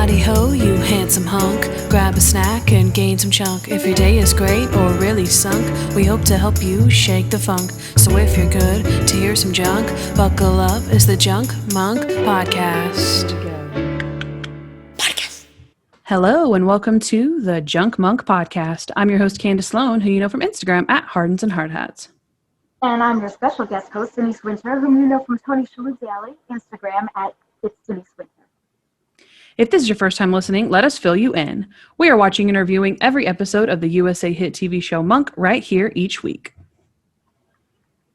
Howdy ho, you handsome hunk. Grab a snack and gain some chunk. If your day is great or really sunk, we hope to help you shake the funk. So if you're good to hear some junk, buckle up, it's the Junk Monk Podcast. Hello and welcome to the Junk Monk Podcast. I'm your host, Kandyce Sloane, who you know from Instagram at Hardens and Hardhats. And I'm your special guest host, Denise Winter, whom you know from Tony Shalhoub Daily, Instagram at It's Denise Winter. If this is your first time listening, let us fill you in. We are watching and reviewing every episode of the USA hit TV show Monk right here each week.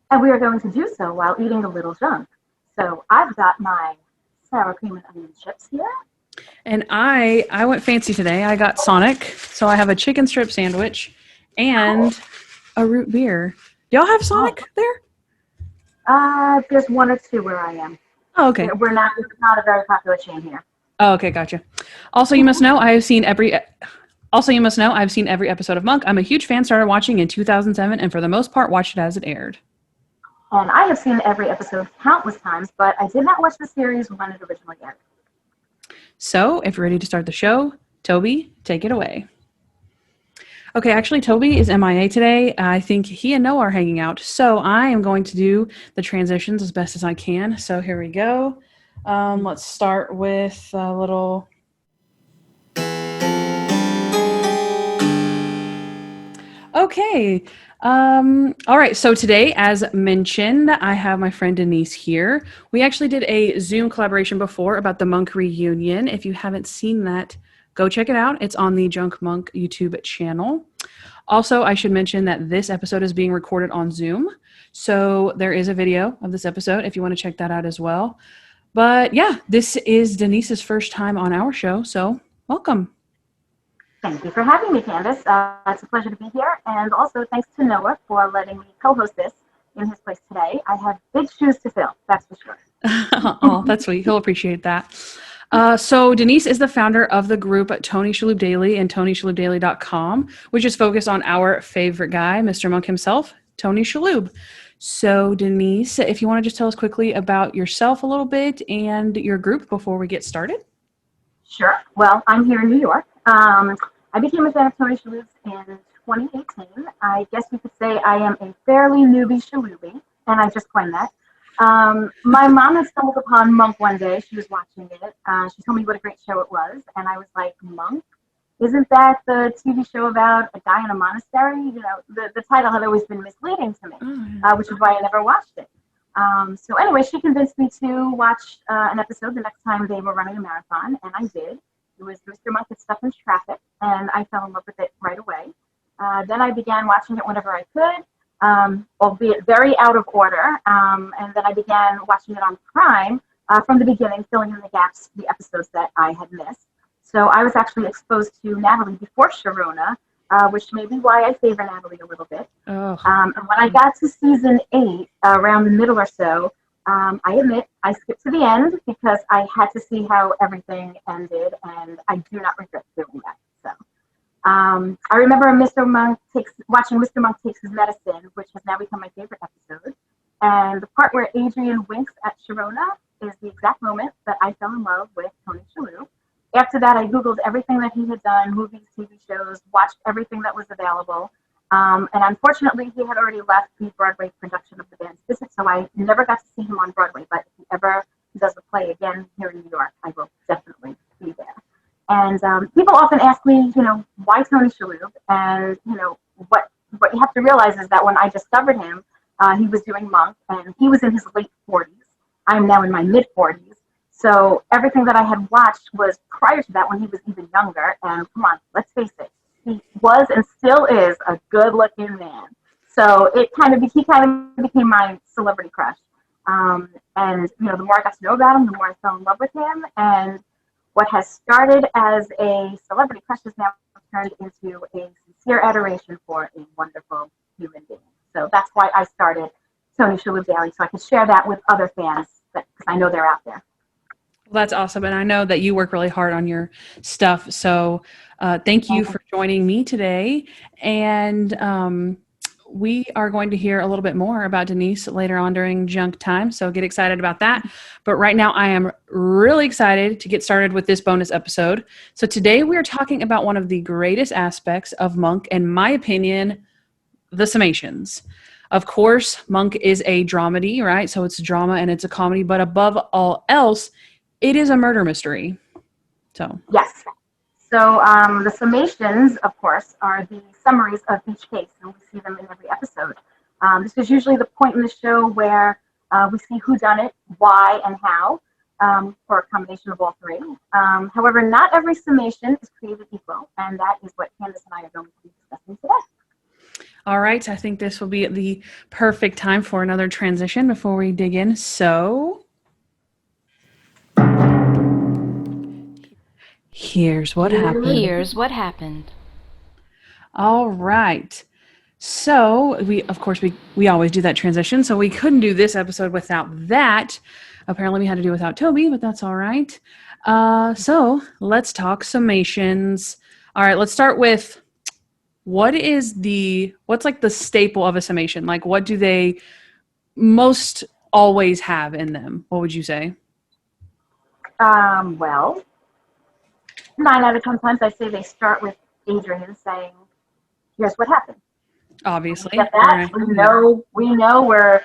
And we are going to do so while eating a little junk. So I've got my sour cream and onion chips here. And I went fancy today. I got Sonic, so I have a chicken strip sandwich and a root beer. Do y'all have Sonic there? There's one or two where I am. Oh, okay. It's not a very popular chain here. Oh, okay, gotcha. Also, you must know I've seen every episode of Monk. I'm a huge fan. Started watching in 2007, and for the most part, watched it as it aired. And I have seen every episode countless times, but I did not watch the series when it originally aired. So, if you're ready to start the show, Toby, take it away. Okay, actually, Toby is MIA today. I think he and Noah are hanging out, so I am going to do the transitions as best as I can. So here we go. Let's start with a little... Okay. All right. So today, as mentioned, I have my friend Denise here. We actually did a Zoom collaboration before about the Monk reunion. If you haven't seen that, go check it out. It's on the Junk Monk YouTube channel. Also, I should mention that this episode is being recorded on Zoom. So there is a video of this episode if you want to check that out as well. But yeah, this is Denise's first time on our show. So welcome. Thank you for having me, Candyce. It's a pleasure to be here. And also thanks to Noah for letting me co-host this in his place today. I have big shoes to fill, that's for sure. Oh, that's sweet. He'll appreciate that. So Denise is the founder of the group Tony Shalhoub Daily and TonyShalhoubDaily.com, which is focused on our favorite guy, Mr. Monk himself, Tony Shalhoub. So Denise, if you want to just tell us quickly about yourself a little bit and your group before we get started. Sure. Well, I'm here in New York. I became a fan of Tony Shalhoub's in 2018. I guess you could say I am a fairly newbie Shalhoubie, and I just coined that. My mom had stumbled upon Monk one day. She was watching it. She told me what a great show it was, and I was like, Monk? Isn't that the TV show about a guy in a monastery? You know, the title had always been misleading to me, which is why I never watched it. So anyway, she convinced me to watch an episode the next time they were running a marathon, and I did. It was Mr. Monk gets stuck in traffic, and I fell in love with it right away. Then I began watching it whenever I could, albeit very out of order, and then I began watching it on Prime from the beginning, filling in the gaps, the episodes that I had missed. So I was actually exposed to Natalie before Sharona, which may be why I favor Natalie a little bit. Oh. And when I got to season 8, around the middle or so, I admit I skipped to the end because I had to see how everything ended, and I do not regret doing that. So I remember watching Mr. Monk Takes His Medicine, which has now become my favorite episode. And the part where Adrian winks at Sharona is the exact moment that I fell in love with Tony Shalhoub. After that, I Googled everything that he had done, movies, TV shows, watched everything that was available. And unfortunately, he had already left the Broadway production of The Band's Visit, so I never got to see him on Broadway. But if he ever does a play again here in New York, I will definitely be there. And people often ask me, why Tony Shalhoub? And, what you have to realize is that when I discovered him, he was doing Monk, and he was in his late 40s. I'm now in my mid-40s. So everything that I had watched was prior to that when he was even younger. And come on, let's face it, he was and still is a good-looking man. So he kind of became my celebrity crush. And the more I got to know about him, the more I fell in love with him. And what has started as a celebrity crush has now turned into a sincere adoration for a wonderful human being. So that's why I started Tony Shalhoub Daily, so I could share that with other fans because I know they're out there. Well, that's awesome. And I know that you work really hard on your stuff. So thank you for joining me today. And we are going to hear a little bit more about Denise later on during junk time. So get excited about that. But right now I am really excited to get started with this bonus episode. So today we are talking about one of the greatest aspects of Monk, in my opinion, the summations. Of course, Monk is a dramedy, right? So it's drama and it's a comedy, but above all else, it is a murder mystery. So Yes. So the summations, of course, are the summaries of each case, and we see them in every episode. This is usually the point in the show where we see who done it, why, and how, or a combination of all three. However, not every summation is created equal, and that is what Kandyce and I are going to be discussing today. all right, I think this will be the perfect time for another transition before we dig in. So here's what happened. All right. So we always do that transition. So we couldn't do this episode without that. Apparently we had to do without Toby, but that's all right. So let's talk summations. All right, let's start with what's like the staple of a summation? Like what do they most always have in them? What would you say? Well, 9 out of 10 times I say they start with Adrian saying, "Here's what happened." Obviously. Get that? Right. We know we're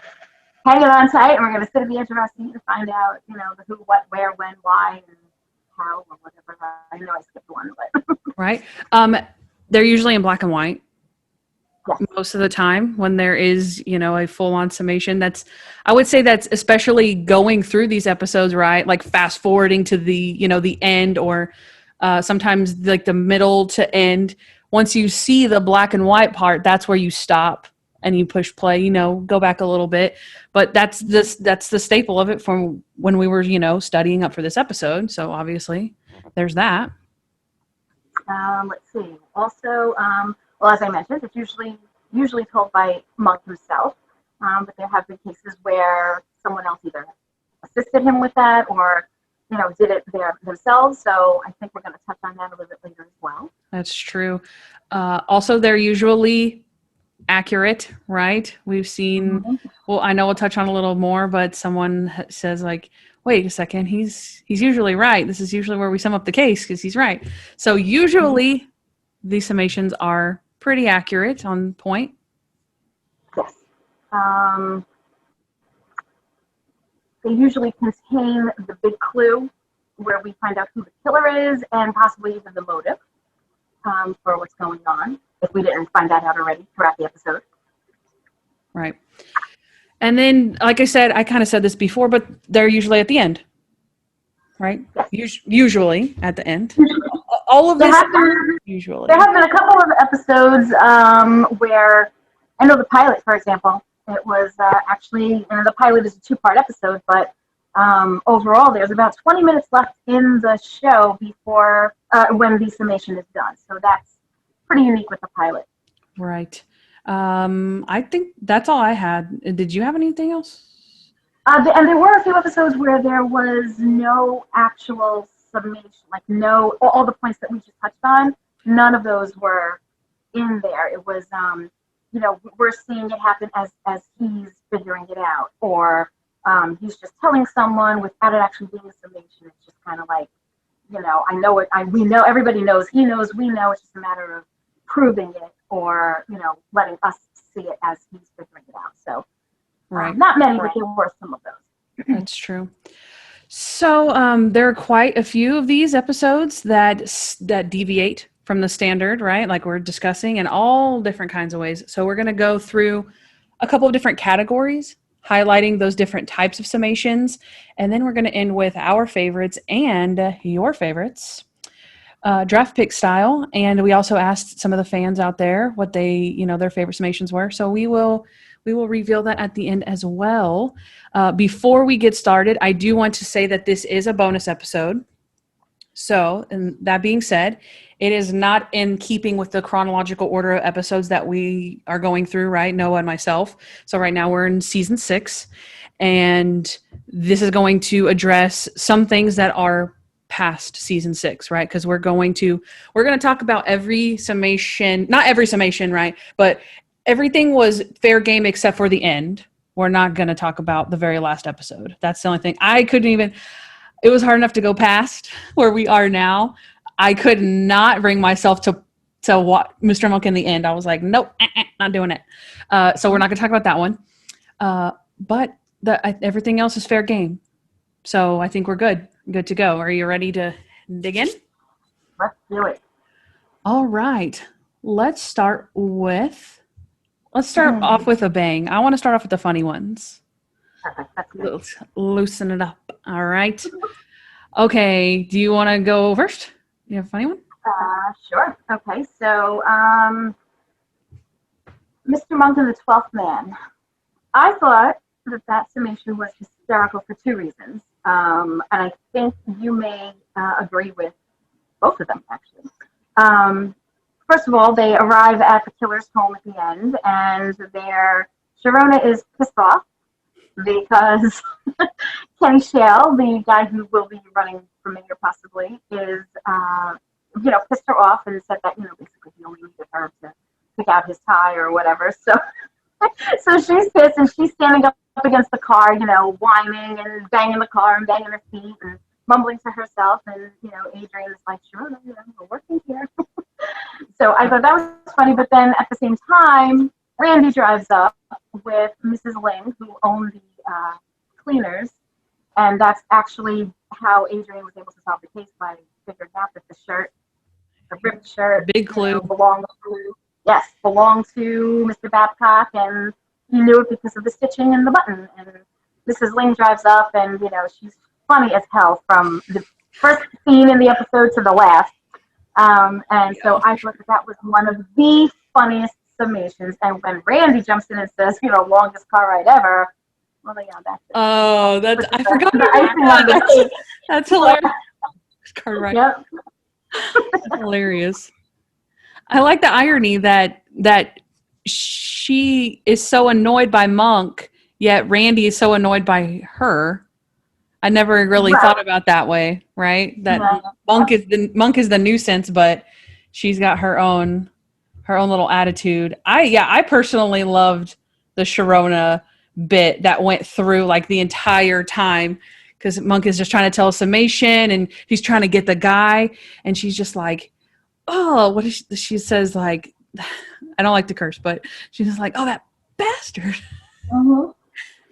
hanging on tight, and we're going to sit at the edge of our seat and find out, the who, what, where, when, why, and how, or whatever. I know I skipped one, but right. They're usually in black and white. Yes. Most of the time when there is, a full-on summation. I would say that's especially going through these episodes, right? Like fast forwarding to the end, or sometimes like the middle to end. Once you see the black and white part, that's where you stop and you push play, go back a little bit. But that's the staple of it from when we were, studying up for this episode. So obviously there's that. Let's see. Also, well, as I mentioned, it's usually told by Monk himself, but there have been cases where someone else either assisted him with that or, did it themselves. So I think we're going to touch on that a little bit later as well. That's true. Also, they're usually accurate, right? We've seen, well, I know we'll touch on a little more, but someone says like, wait a second, he's usually right. This is usually where we sum up the case because he's right. So usually these summations are pretty accurate on point. Yes. They usually contain the big clue where we find out who the killer is and possibly even the motive for what's going on, if we didn't find that out already throughout the episode. Right. And then, like I said, I kind of said this before, but they're usually at the end, right? Yes. Usually at the end. All of this usually. There have been a couple of episodes where, I know the pilot, for example, it was actually, the pilot is a 2-part episode, but overall there's about 20 minutes left in the show before when the summation is done. So that's pretty unique with the pilot. Right. I think that's all I had. Did you have anything else? And there were a few episodes where there was no actual summation, like all the points that we just touched on, none of those were in there. It was, we're seeing it happen as he's figuring it out, or he's just telling someone without it actually being a summation. It's just kind of like, I know it. We know, everybody knows, he knows, we know. It's just a matter of proving it, or letting us see it as he's figuring it out. So, right. Not many, but there were some of those. That's true. So there are quite a few of these episodes that deviate from the standard, right? Like we're discussing in all different kinds of ways. So we're going to go through a couple of different categories, highlighting those different types of summations. And then we're going to end with our favorites and your favorites, draft pick style. And we also asked some of the fans out there what their favorite summations were. So we will reveal that at the end as well. Before we get started, I do want to say that this is a bonus episode. So, and that being said, it is not in keeping with the chronological order of episodes that we are going through, right? Noah and myself. So right now we're in season 6, and this is going to address some things that are past season 6, right? Because we're going to talk about every summation, not every summation, right? But everything was fair game except for the end. We're not going to talk about the very last episode. That's the only thing. I couldn't even, it was hard enough to go past where we are now. I could not bring myself to watch Mr. Monk in the end. I was like, nope, not doing it. So we're not going to talk about that one. But everything else is fair game. So I think we're good to go. Are you ready to dig in? Let's do it. All right. Let's start off with a bang. I want to start off with the funny ones. Let's loosen it up. All right. Okay. Do you want to go first? You have a funny one? Sure. Okay. So, Mr. Monk and the 12th Man. I thought that summation was hysterical for two reasons. And I think you may agree with both of them, actually. First of all, they arrive at the killer's home at the end, and Sharona is pissed off because Kenny Shale, the guy who will be running for mayor possibly, is, pissed her off and said that, basically he only needed her to pick out his tie or whatever. So she's pissed, and she's standing up against the car, whining and banging the car and banging her feet and mumbling to herself. And, Adrian is like, Sharona, we're working here. So I thought that was funny, but then at the same time, Randy drives up with Mrs. Ling, who owned the cleaners, and that's actually how Adrian was able to solve the case by figuring out that the ripped shirt, big clue, belonged to Mr. Babcock, and he knew it because of the stitching and the button. And Mrs. Ling drives up, and she's funny as hell from the first scene in the episode to the last. So I thought that was one of the funniest summations. And when Randy jumps in and says, longest car ride ever, well, that's it. Oh, I forgot about that. That's hilarious. Car ride. Yep. That's hilarious. I like the irony that she is so annoyed by Monk, yet Randy is so annoyed by her. I never really thought about that way, right? That Monk is the nuisance, but she's got her own little attitude. I personally loved the Sharona bit that went through like the entire time, because Monk is just trying to tell a summation and he's trying to get the guy, and she's just like, oh, what is she says, like, I don't like to curse, but she's just like, oh, that bastard. Mm-hmm.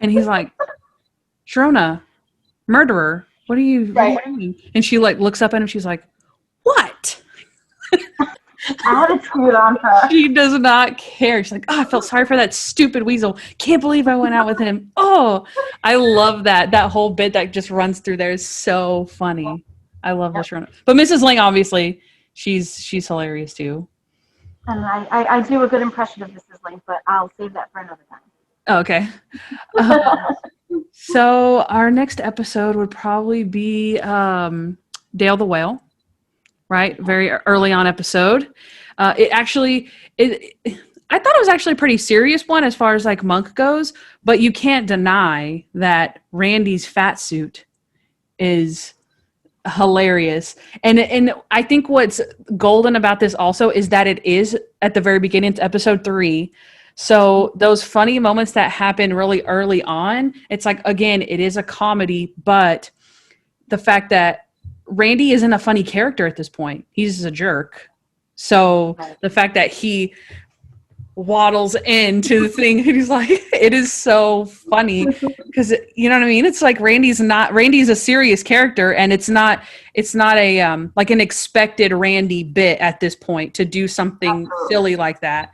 And he's like, Sharona, murderer, what are you doing? And she like looks up at him, she's like, what? Attitude on her. She does not care. She's like, oh, I felt sorry for that stupid weasel. Can't believe I went out with him. Oh, I love that whole bit that just runs through there is so funny. I love the Sharona. But Mrs. Ling, obviously, she's hilarious too. And I do a good impression of Mrs. Ling, but I'll save that for another time. Oh, okay. So our next episode would probably be Dale the Whale, right? Very early on episode. I thought it was actually a pretty serious one as far as like Monk goes, but you can't deny that Randy's fat suit is hilarious. And I think what's golden about this also is that it is at the very beginning. It's episode 3. So those funny moments that happen really early on, it's like, again, it is a comedy, but the fact that Randy isn't a funny character at this point, he's a jerk. So the fact that he waddles into the thing, he's like, it is so funny because you know what I mean? It's like Randy's a serious character, and it's not a like an expected Randy bit at this point to do something silly like that.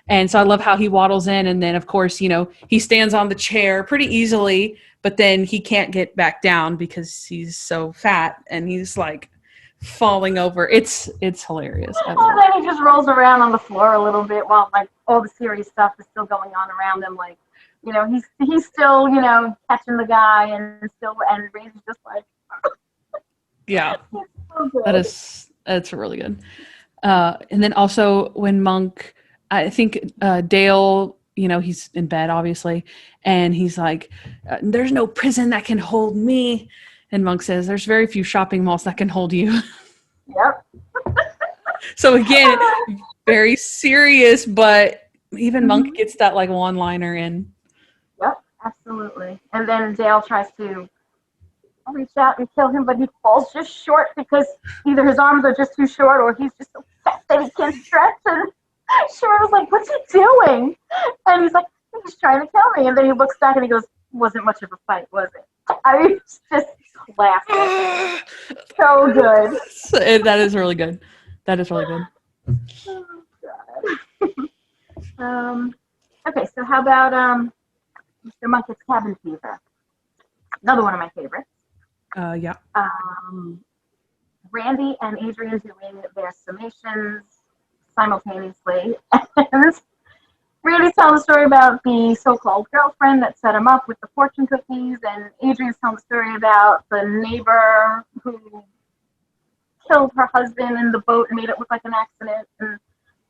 And so I love how he waddles in, and then of course, he stands on the chair pretty easily, but then he can't get back down because he's so fat and he's like falling over. It's hilarious. And then he just rolls around on the floor a little bit while like all the serious stuff is still going on around him. Like, he's still, catching the guy and Randy's just like, yeah, so that's really good. And then also when Monk, I think Dale, he's in bed, obviously, and he's like, there's no prison that can hold me. And Monk says, there's very few shopping malls that can hold you. Yep. So again, very serious, but Even Monk gets that like one-liner in. Yep, absolutely. And then Dale tries to reach out and kill him, but he falls just short because either his arms are just too short or he's just so fat that he can't stretch. And Short was like, "What's he doing?" And he's like, "He's trying to kill me." And then he looks back and he goes, "Wasn't much of a fight, was it?" I mean, it's just classic. So good. That is really good. That is really good. Oh, God. Okay, so how about Mr. Monk's Cabin Fever? Another one of my favorites. Yeah. Randy and Adrian doing their summations simultaneously. And Randy's telling the story about the so-called girlfriend that set him up with the fortune cookies, and Adrian's telling the story about the neighbor who killed her husband in the boat and made it look like an accident. And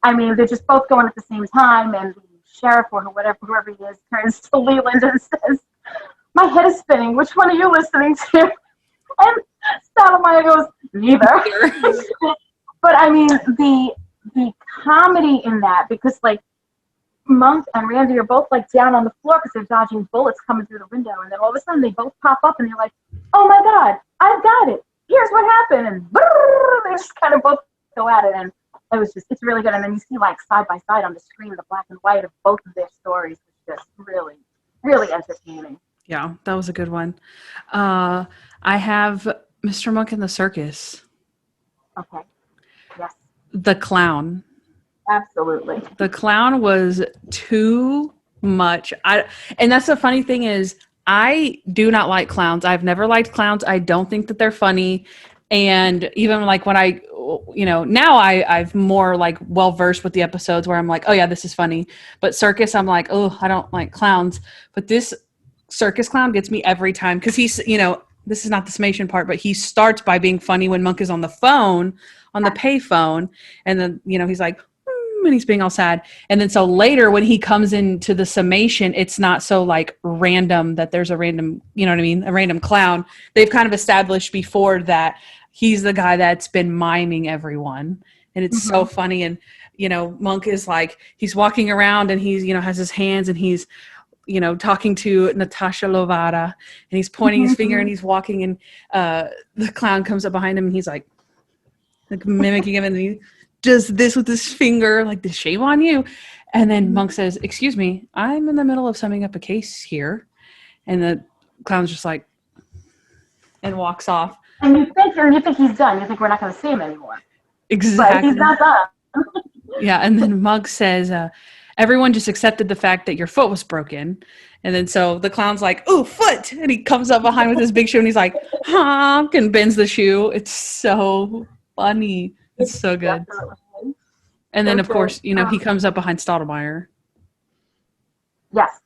I mean, they're just both going at the same time, and the sheriff or whoever he is turns to Leland and says, "My head is spinning. Which one are you listening to?" And Stottlemyre goes, "Neither." But I mean, the comedy in that, because like Monk and Randy are both like down on the floor because they're dodging bullets coming through the window, and then all of a sudden they both pop up and they're like, "Oh my God, I've got it. Here's what happened," and they just kind of both go at it, and it's really good. And then you see like side by side on the screen the black and white of both of their stories. It's just really, really entertaining. Yeah, that was a good one. I have Mr. Monk in the Circus. Okay. Yes. The clown. Absolutely. The clown was too much. And that's the funny thing is, I do not like clowns. I've never liked clowns. I don't think that they're funny. And even like when now I've more like well versed with the episodes where I'm like, oh yeah, this is funny. But circus, I'm like, oh, I don't like clowns. But this circus clown gets me every time because he's, this is not the summation part, but he starts by being funny when Monk is on the phone, on the pay phone. And then, he's like, and he's being all sad. And then so later when he comes into the summation, it's not so like random that there's a random, a random clown. They've kind of established before that he's the guy that's been miming everyone. And it's so funny. And, Monk is like, he's walking around and he's, has his hands and he's, talking to Natasha Lovada and he's pointing his finger and he's walking and the clown comes up behind him and he's like mimicking him and he does this with his finger, like, "This shame on you." And then Monk says, "Excuse me, I'm in the middle of summing up a case here." And the clown's just like, and walks off. And you think he's done. You think we're not going to see him anymore. Exactly. But he's not done. Yeah. And then Monk says, "Everyone just accepted the fact that your foot was broken." And then so the clown's like, "Ooh, foot." And he comes up behind with his big shoe and he's like, honk, and bends the shoe. It's so funny. It's so good. Definitely. And then, of course, he comes up behind Stottlemyre. Yes.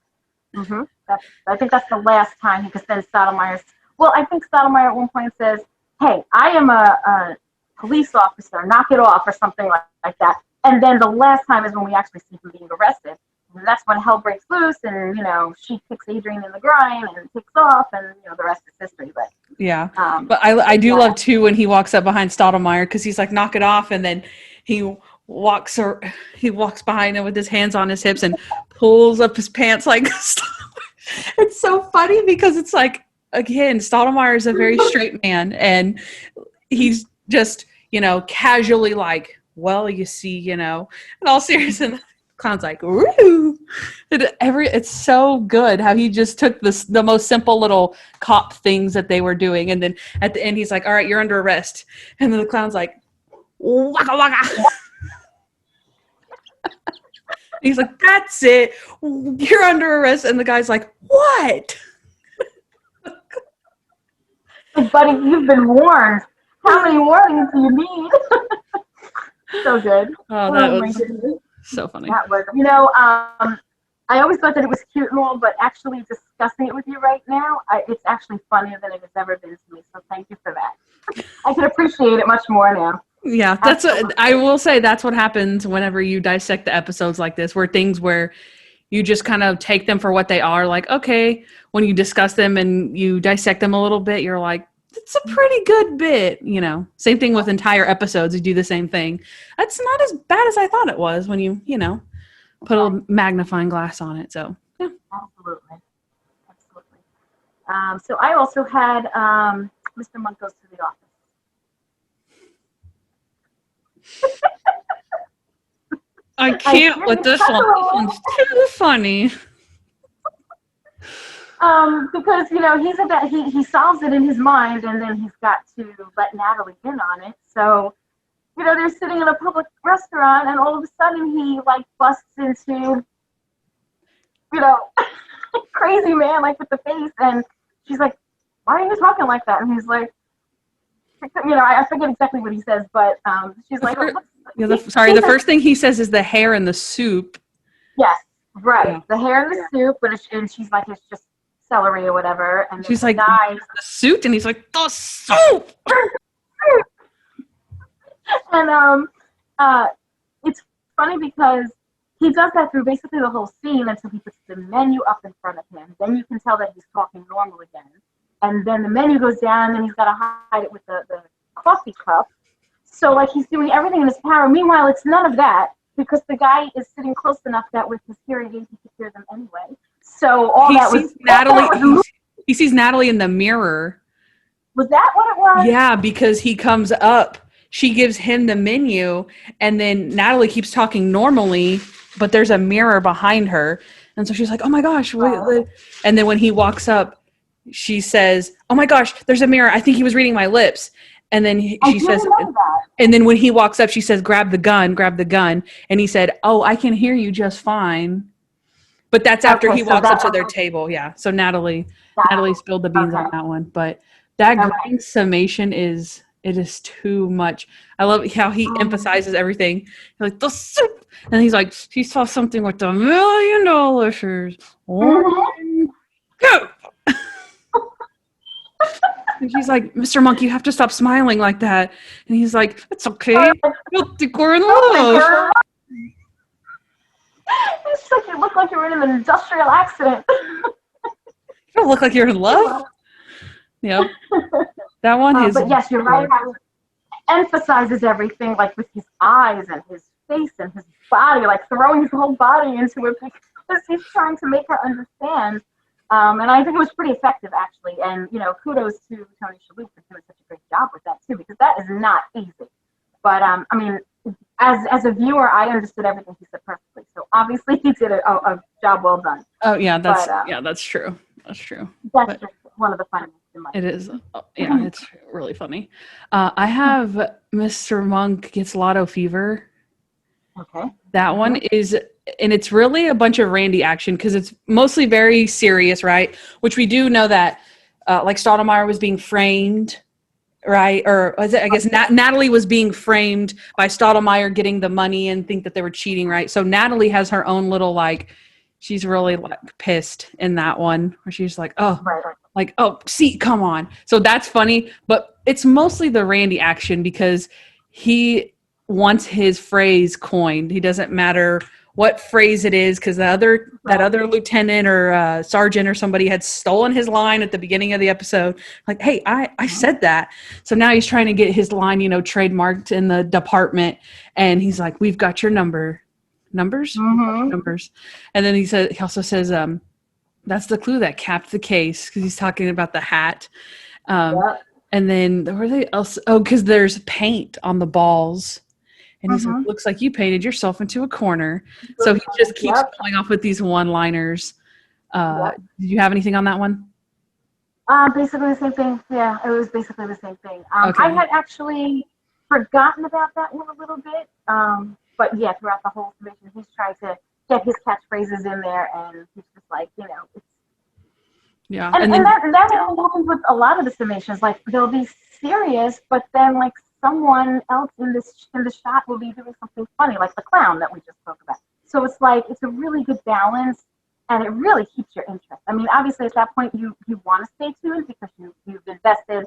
I think that's the last time, because then Stottlemyre at one point says, "Hey, I am a police officer. Knock it off," or something like that. And then the last time is when we actually see him being arrested. And that's when hell breaks loose and, she kicks Adrian in the groin and takes off and, the rest is history. But yeah. But I do love, too, when he walks up behind Stottlemyre because he's like, "Knock it off." And then he walks behind him with his hands on his hips and pulls up his pants like It's so funny because it's like, again, Stottlemyre is a very straight man and he's just, casually like, "Well, you see, in all seriousness." And the clown's like, "Woo!" It's so good how he just took the most simple little cop things that they were doing. And then at the end, he's like, "All right, you're under arrest." And then the clown's like, "Waka waka." He's like, "That's it. You're under arrest." And the guy's like, "What?" Buddy, you've been warned. How many warnings do you need? So good. Oh, that was so funny. That was, I always thought that it was cute and all, but actually discussing it with you right now, it's actually funnier than it has ever been to me. So thank you for that. I can appreciate it much more now. Yeah, I will say that's what happens whenever you dissect the episodes like this, where you just kind of take them for what they are. Like, okay, when you discuss them and you dissect them a little bit, you're like, it's a pretty good bit, Same thing with entire episodes. You do the same thing. That's not as bad as I thought it was when you put a magnifying glass on it. So yeah. Absolutely. So I also had Mr. Monk Goes to the Office. I can't with this one. This one's too funny. Because he solves it in his mind, and then he's got to let Natalie in on it. So they're sitting in a public restaurant, and all of a sudden he like busts into crazy man like with the face, and she's like, "Why are you talking like that?" And he's like, I forget exactly what he says, but she's like, the first thing he says is the hair in the soup. Yes, right. Yeah. The hair in the soup, and she's like, it's just celery or whatever. And she's like, the suit, and he's like, the soup. And it's funny because he does that through basically the whole scene until he puts the menu up in front of him. Then you can tell that he's talking normal again. And then the menu goes down, and then he's got to hide it with the coffee cup. So, like, he's doing everything in his power. Meanwhile, it's none of that, because the guy is sitting close enough that with his hearing aid, he can hear them anyway. So, he sees Natalie in the mirror. Was that what it was? Yeah, because he comes up. She gives him the menu, and then Natalie keeps talking normally, but there's a mirror behind her. And so she's like, oh, my gosh. Wait. And then when he walks up, she says, oh my gosh, there's a mirror. I think he was reading my lips. And then she says, and then when he walks up, she says, grab the gun. And he said, oh, I can hear you just fine. But that's after he walks up to their table. Yeah. So Natalie spilled the beans on that one. But that grand summation is too much. I love how he emphasizes everything. He's like, the soup. And he's like, he saw something with $1 million shares. Go. And she's like, Mr. Monk, you have to stop smiling like that. And he's like, it's okay. I don't think we're in love. It's like you look like you're in an industrial accident. You don't look like you're in love. Yep. That one is. But yes, you're right. How he emphasizes everything, like with his eyes and his face and his body, like throwing his whole body into it because he's trying to make her understand. And I think it was pretty effective, actually. And, kudos to Tony Shalhoub for doing such a great job with that, too, because that is not easy. But, I mean, as a viewer, I understood everything he said perfectly. So, obviously, he did a job well done. Oh, yeah, that's true. That's true. That's just one of the funniest in my opinion. It is. Yeah, it's really funny. I have Mr. Monk Gets Lotto Fever. Okay. That one is, and it's really a bunch of Randy action because it's mostly very serious, right? Which we do know that, like Stottlemyre was being framed, right? Or I guess Natalie was being framed by Stottlemyre getting the money and think that they were cheating, right? So Natalie has her own little, like, she's really like pissed in that one where she's like, oh, right. Like, oh, see, come on. So that's funny, but it's mostly the Randy action because he wants his phrase coined. He doesn't matter what phrase it is because that other lieutenant or sergeant or somebody had stolen his line at the beginning of the episode. Like, hey, I said that. So now he's trying to get his line, trademarked in the department. And he's like, we've got your numbers. Mm-hmm. Numbers. And then he also says, that's the clue that capped the case because he's talking about the hat. And then were they else? Oh, because there's paint on the balls. And he's like, looks like you painted yourself into a corner. So he just keeps pulling off with these one-liners. Did you have anything on that one? Basically the same thing. Yeah, it was basically the same thing. Okay. I had actually forgotten about that one a little bit. But yeah, throughout the whole submission, he's trying to get his catchphrases in there, and he's just like, it's... Yeah. And that happens with a lot of the summations. Like, they'll be serious, but then, like, someone else in the shot will be doing something funny, like the clown that we just spoke about. So it's like, it's a really good balance, and it really keeps your interest. I mean, obviously at that point you want to stay tuned because you've invested,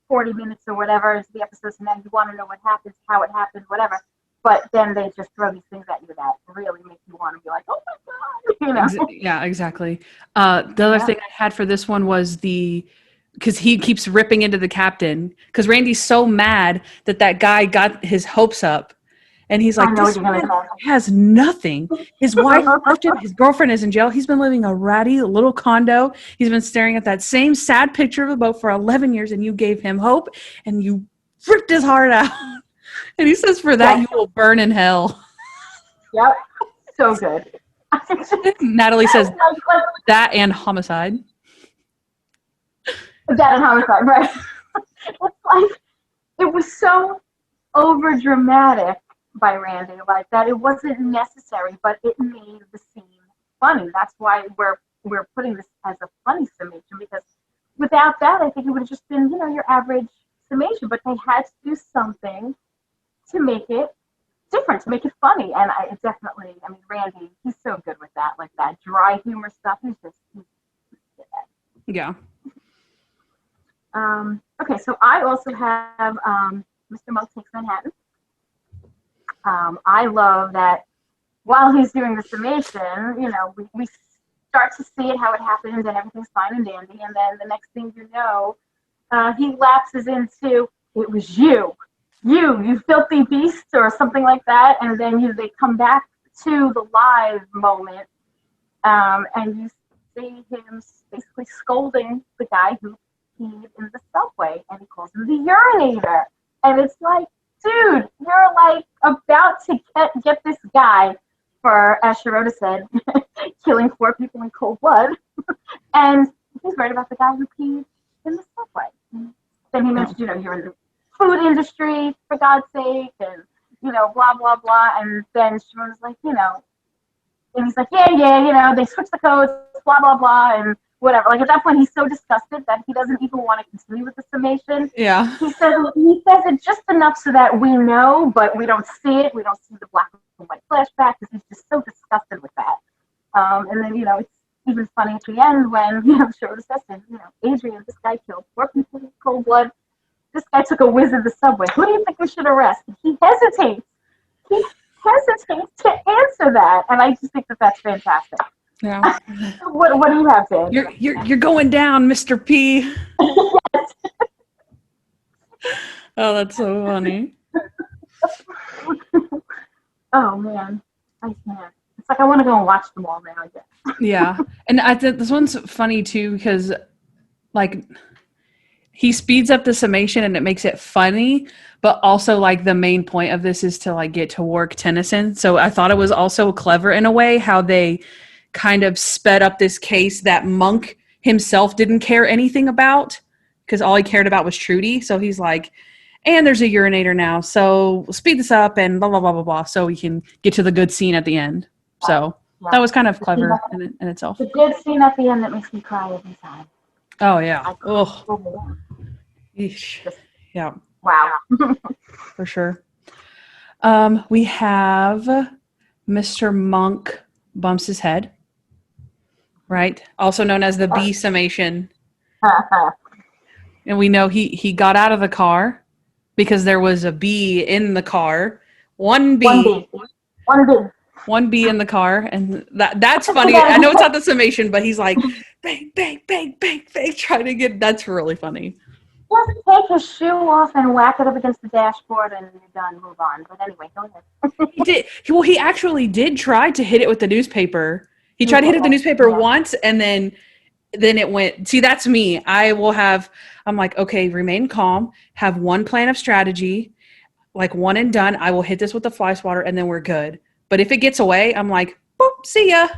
40 minutes or whatever into the episode, so now you want to know what happens, how it happens, whatever. But then they just throw these things at you that really make you want to be like, oh my God, Yeah, exactly. The other thing I had for this one was because he keeps ripping into the captain because Randy's so mad that guy got his hopes up And he's I like, know what this you're gonna man say. has nothing. His wife left him. His girlfriend is in jail. He's been living a ratty little condo. He's been staring at that same sad picture of a boat for 11 years, and you gave him hope, and you ripped his heart out. And he says, for that, Yep. you will burn in hell. Yep. So good. Natalie says, that and homicide. That and homicide, right? It's like, it was so over dramatic by Randy, like that it wasn't necessary, but it made the scene funny. That's why we're putting this as a funny summation, because without that, I think it would have just been, your average summation. But they had to do something to make it different, to make it funny. And Randy, he's so good with that, like that dry humor stuff. He's good at that. Yeah. Okay, so I also have Mr. Monk Takes Manhattan. I love that while he's doing the summation, we start to see it, how it happens, and everything's fine and dandy. And then the next thing you know, he lapses into, it was you filthy beast, or something like that. And then they come back to the live moment, and you see him basically scolding the guy who peed in the subway, and he calls him the urinator. And it's like, dude, you're like about to get this guy for, as Sharota said, killing 4 people in cold blood. And he's worried about the guy who peed in the subway. Then he mentioned, you're in the food industry, for God's sake, and, blah, blah, blah. And then Sharota's like, and he's like, yeah, they switch the codes, blah, blah, blah, and whatever. Like, at that point, he's so disgusted that he doesn't even want to continue with the summation. Yeah. He says it just enough so that we know, but we don't see it. We don't see the black and white flashback, because he's just so disgusted with that. And then, it's even funny at the end when, Sharota says to him, Adrian, this guy killed 4 people in cold blood. This guy took a whiz in the subway. Who do you think we should arrest? He hesitates. He hesitates to answer that. And I just think that that's fantastic. Yeah. What do you have, Dan? You're going down, Mr. P. Oh, that's so funny. Oh man, I can't. It's like I want to go and watch them all now again. Yeah, and I think this one's funny too, because like he speeds up the summation and it makes it funny, but also like the main point of this is to like get to work Tennyson. So I thought it was also clever in a way how they kind of sped up this case that Monk himself didn't care anything about, because all he cared about was Trudy. So he's like, and there's a urinator now, so we'll speed this up and blah, blah, blah, blah, blah, so we can get to the good scene at the end. So that was kind of clever in itself. The good scene at the end that makes me cry every time. Oh, yeah. Oh. Yeah. Wow. For sure. We have Mr. Monk bumps his head, right? Also known as the B summation. And we know he got out of the car because there was a bee in the car. One bee in the car. And that's funny. I know it's not the summation, but he's like, bang, bang, bang, bang, bang, trying to get, that's really funny. Just take his shoe off and whack it up against the dashboard and you're done, move on. But anyway, go ahead. He did. He actually did try to hit it with the newspaper. He tried to hit it with the newspaper once, and then it went, see, that's me. I'm like, okay, remain calm, have one plan of strategy, like one and done. I will hit this with the fly swatter and then we're good. But if it gets away, I'm like, boop, see ya.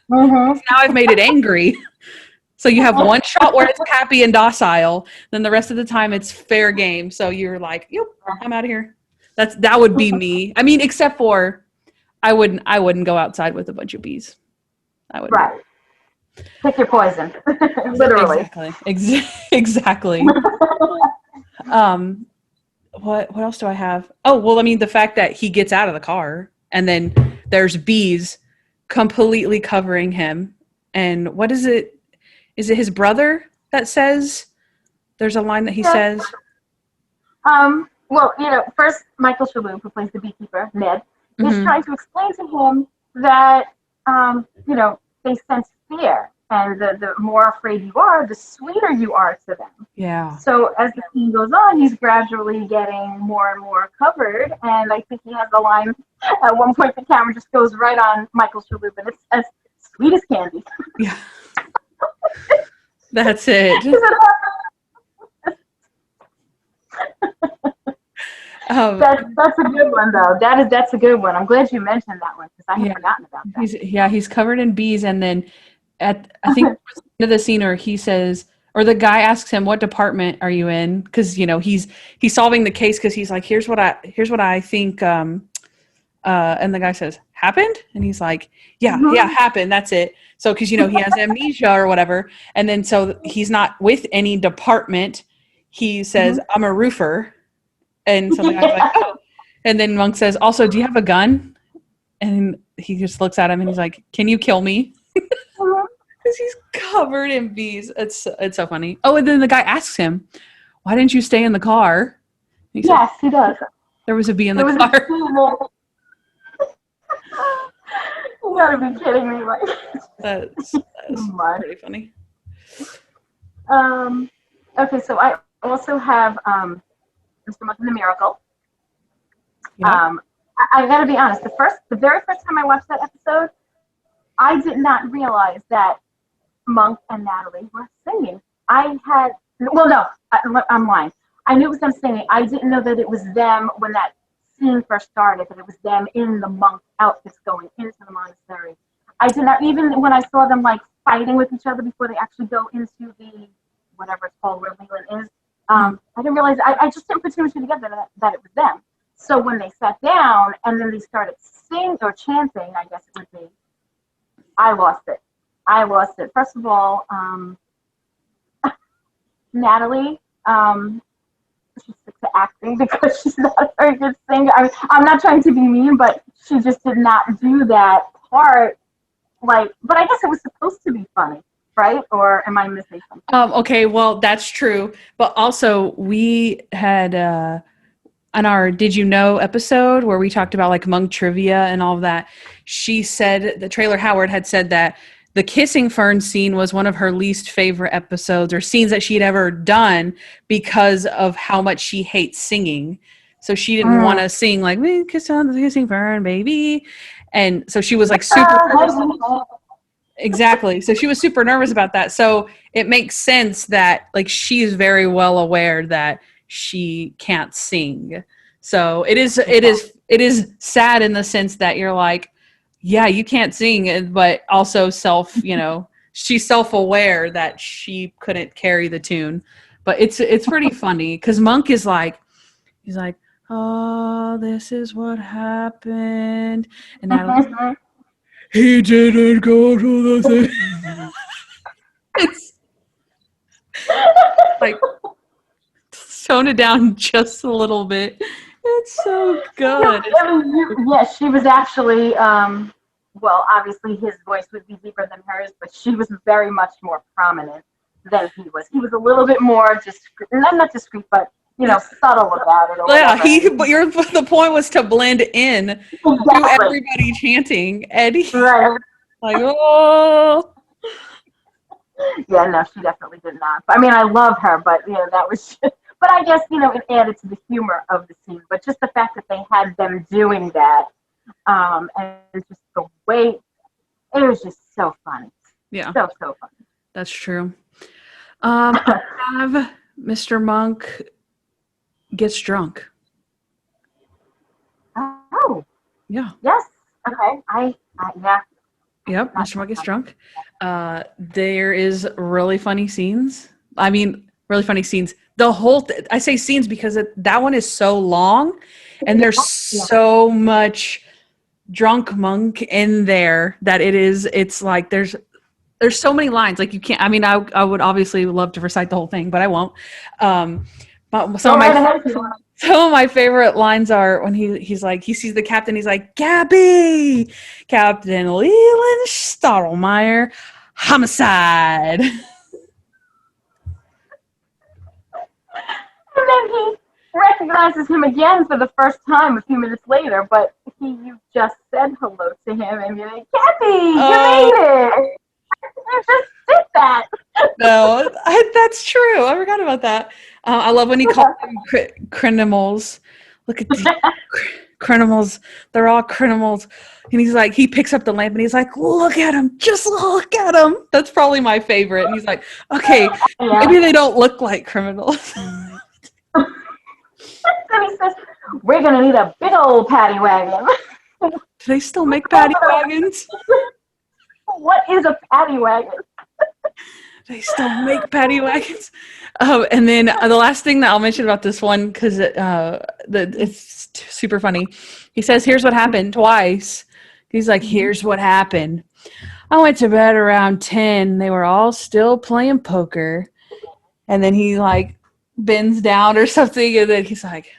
Mm-hmm. Now I've made it angry. So you have one shot where it's happy and docile. Then the rest of the time it's fair game. So you're like, yep, I'm out of here. That would be me. I mean, except for I wouldn't go outside with a bunch of bees. I would. Right. Pick your poison. Literally. Exactly. What else do I have? Oh, well, I mean, the fact that he gets out of the car and then there's bees completely covering him. And what is it? Is it his brother that says, there's a line that he says? Well, first Michael Shalhoub, who plays the beekeeper, Ned, is trying to explain to him that, they sense fear. And the more afraid you are, the sweeter you are to them. Yeah. So as the scene goes on, he's gradually getting more and more covered. And I think he has a line at one point, the camera just goes right on Michael Shalhoub, and it's as sweet as candy. Yeah. That's it. That's a good one, though. That's a good one. I'm glad you mentioned that one because I had forgotten about that. He's covered in bees, and then I think towards the end of the scene, or he says, or the guy asks him, "What department are you in?" Because he's solving the case because he's like, "Here's what I think." And the guy says, "Happened?" And he's like, "Yeah, happened. That's it." So because he has amnesia or whatever, and then so he's not with any department. He says, "I'm a roofer." And so the guy's like, oh. And then Monk says, also, do you have a gun? And he just looks at him and he's like, can you kill me? Because he's covered in bees. It's so funny. Oh, and then the guy asks him, why didn't you stay in the car? He said, yes, he does. There was a bee in the car. You gotta be kidding me. Like. That's pretty funny. Okay, so I also have Mr. Monk and the Miracle. Yeah. I gotta be honest. The very first time I watched that episode, I did not realize that Monk and Natalie were singing. I'm lying. I knew it was them singing. I didn't know that it was them when that scene first started. That it was them in the monk outfits going into the monastery. I did not, even when I saw them like fighting with each other before they actually go into the whatever it's called where Leland is. I didn't realize, I just didn't put two and two together that it was them. So when they sat down and then they started singing or chanting, I guess it would be, I lost it. First of all, Natalie, she's sick to acting because she's not a very good singer. I'm not trying to be mean, but she just did not do that part. But I guess it was supposed to be funny. Right? Or am I missing something? Okay, well, that's true. But also, we had on our Did You Know episode where we talked about like Monk trivia and all of that, she said, the Trailer Howard had said that the kissing fern scene was one of her least favorite episodes or scenes that she'd ever done because of how much she hates singing. So she didn't want to sing like, we kiss on the kissing fern, baby. And so she was like super Exactly. So she was super nervous about that. So it makes sense that like she's very well aware that she can't sing. So it is sad in the sense that you're like, yeah, you can't sing, but also she's self-aware that she couldn't carry the tune. But it's pretty funny because Monk is like, he's like, oh, this is what happened, and Natalie's he didn't go to the thing. It's like, tone it down just a little bit. It's so good. Yes, she was actually, obviously his voice would be deeper than hers, but she was very much more prominent than he was. He was a little bit more discreet, not discreet, but subtle about it. Yeah, the point was to blend in to everybody chanting. Eddie, right? Like, oh. Yeah, no, she definitely did not. I mean, I love her, but that was. But I guess it added to the humor of the scene. But just the fact that they had them doing that, and just the way it was just so funny. Yeah, so funny. That's true. I have Mr. Monk gets drunk. Oh. Yeah. Yes. Okay. Yeah. Yep. Mr. Monk gets drunk. There is really funny scenes. I mean, really funny scenes. The whole I say scenes because that one is so long, and there's so much drunk Monk in there that it's like there's so many lines, like you can't. I mean, I would obviously love to recite the whole thing, but I won't. But some of my favorite lines are when he's like, he sees the captain, he's like, Gabby, Captain Leland Stottlemyre, homicide. And then he recognizes him again for the first time a few minutes later, but you just said hello to him and you're like, Kathy, you made it. You just did that. No, that's true. I forgot about that. I love when he calls them criminals. Look at the criminals. They're all criminals. And he's like, he picks up the lamp and he's like, look at him. Just look at him. That's probably my favorite. And he's like, okay, maybe they don't look like criminals. Then he says, we're going to need a big old paddy wagon. Do they still make paddy wagons? What is a paddy wagon? They still make paddy wagons. And then the last thing that I'll mention about this one, because it's super funny. He says, here's what happened twice. He's like, here's what happened. I went to bed around 10. They were all still playing poker. And then he like bends down or something. And then he's like,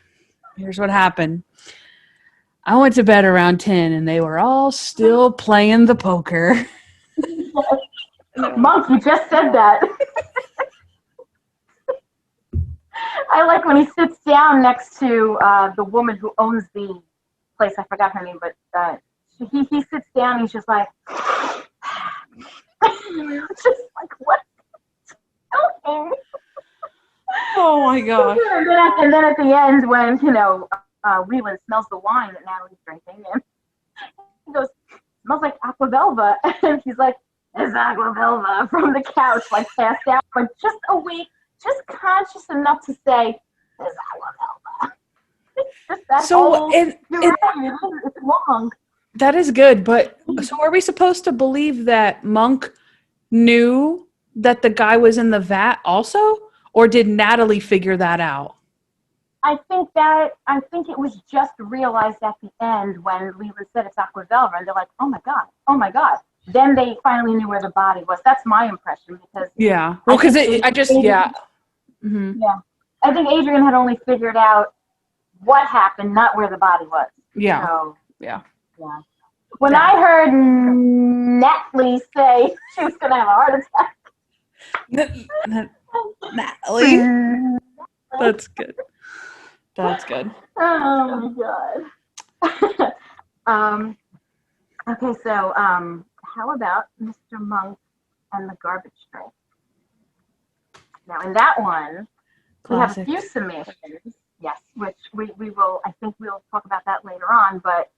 here's what happened. I went to bed around 10 and they were all still playing the poker. Monk, you just said that. I like when he sits down next to the woman who owns the place. I forgot her name, but he sits down and he's just like, just like, what? Okay. Oh my gosh. And then at the end, when, Leland smells the wine that Natalie's drinking, and he goes, smells like Aquavelva. And he's like, it's Aquavelva from the couch, like passed out, but just awake, just conscious enough to say, it's Aquavelva. Just that it's long. That is good, but so are we supposed to believe that Monk knew that the guy was in the vat also? Or did Natalie figure that out? I think it was just realized at the end when Leland said it's Aquavelva, and they're like, oh my God. Then they finally knew where the body was. That's my impression, because yeah. Well, because yeah. Mm-hmm. Yeah. I think Adrian had only figured out what happened, not where the body was. Yeah. So, yeah. When I heard Natalie say she was going to have a heart attack. Natalie. That's good. That's good. Oh my God. Okay, so how about Mr. Monk and the garbage tray? Now, in that one, Classic. We have a few submissions, yes, which we will, I think we'll talk about that later on, but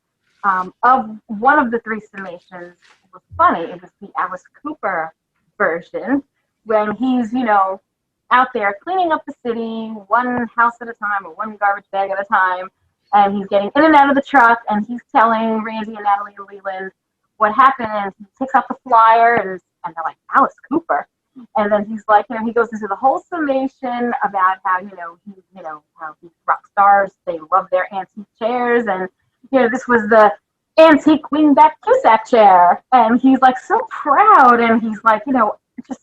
of one of the three summations was funny. It was the Alice Cooper version, when he's, out there cleaning up the city, one house at a time or one garbage bag at a time, and he's getting in and out of the truck, and he's telling Randy and Natalie and Leland what happened, and he takes out the flyer, and they're like, Alice Cooper. And then he's like, he goes into the whole summation about how, how these rock stars, they love their antique chairs, and, this was the antique wingback Cusack chair, and he's like so proud, and he's like, just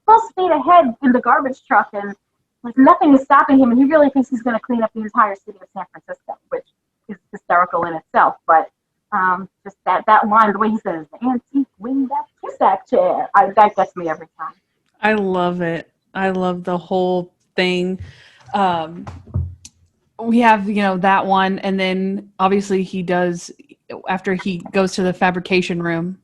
full speed ahead in the garbage truck, and like nothing is stopping him, and he really thinks he's going to clean up the entire city of San Francisco, which is hysterical in itself. But just that line, the way he says, the antique wingback Cusack chair, that gets me every time. I love it. I love the whole thing. We have, that one, and then obviously he does, after he goes to the fabrication room,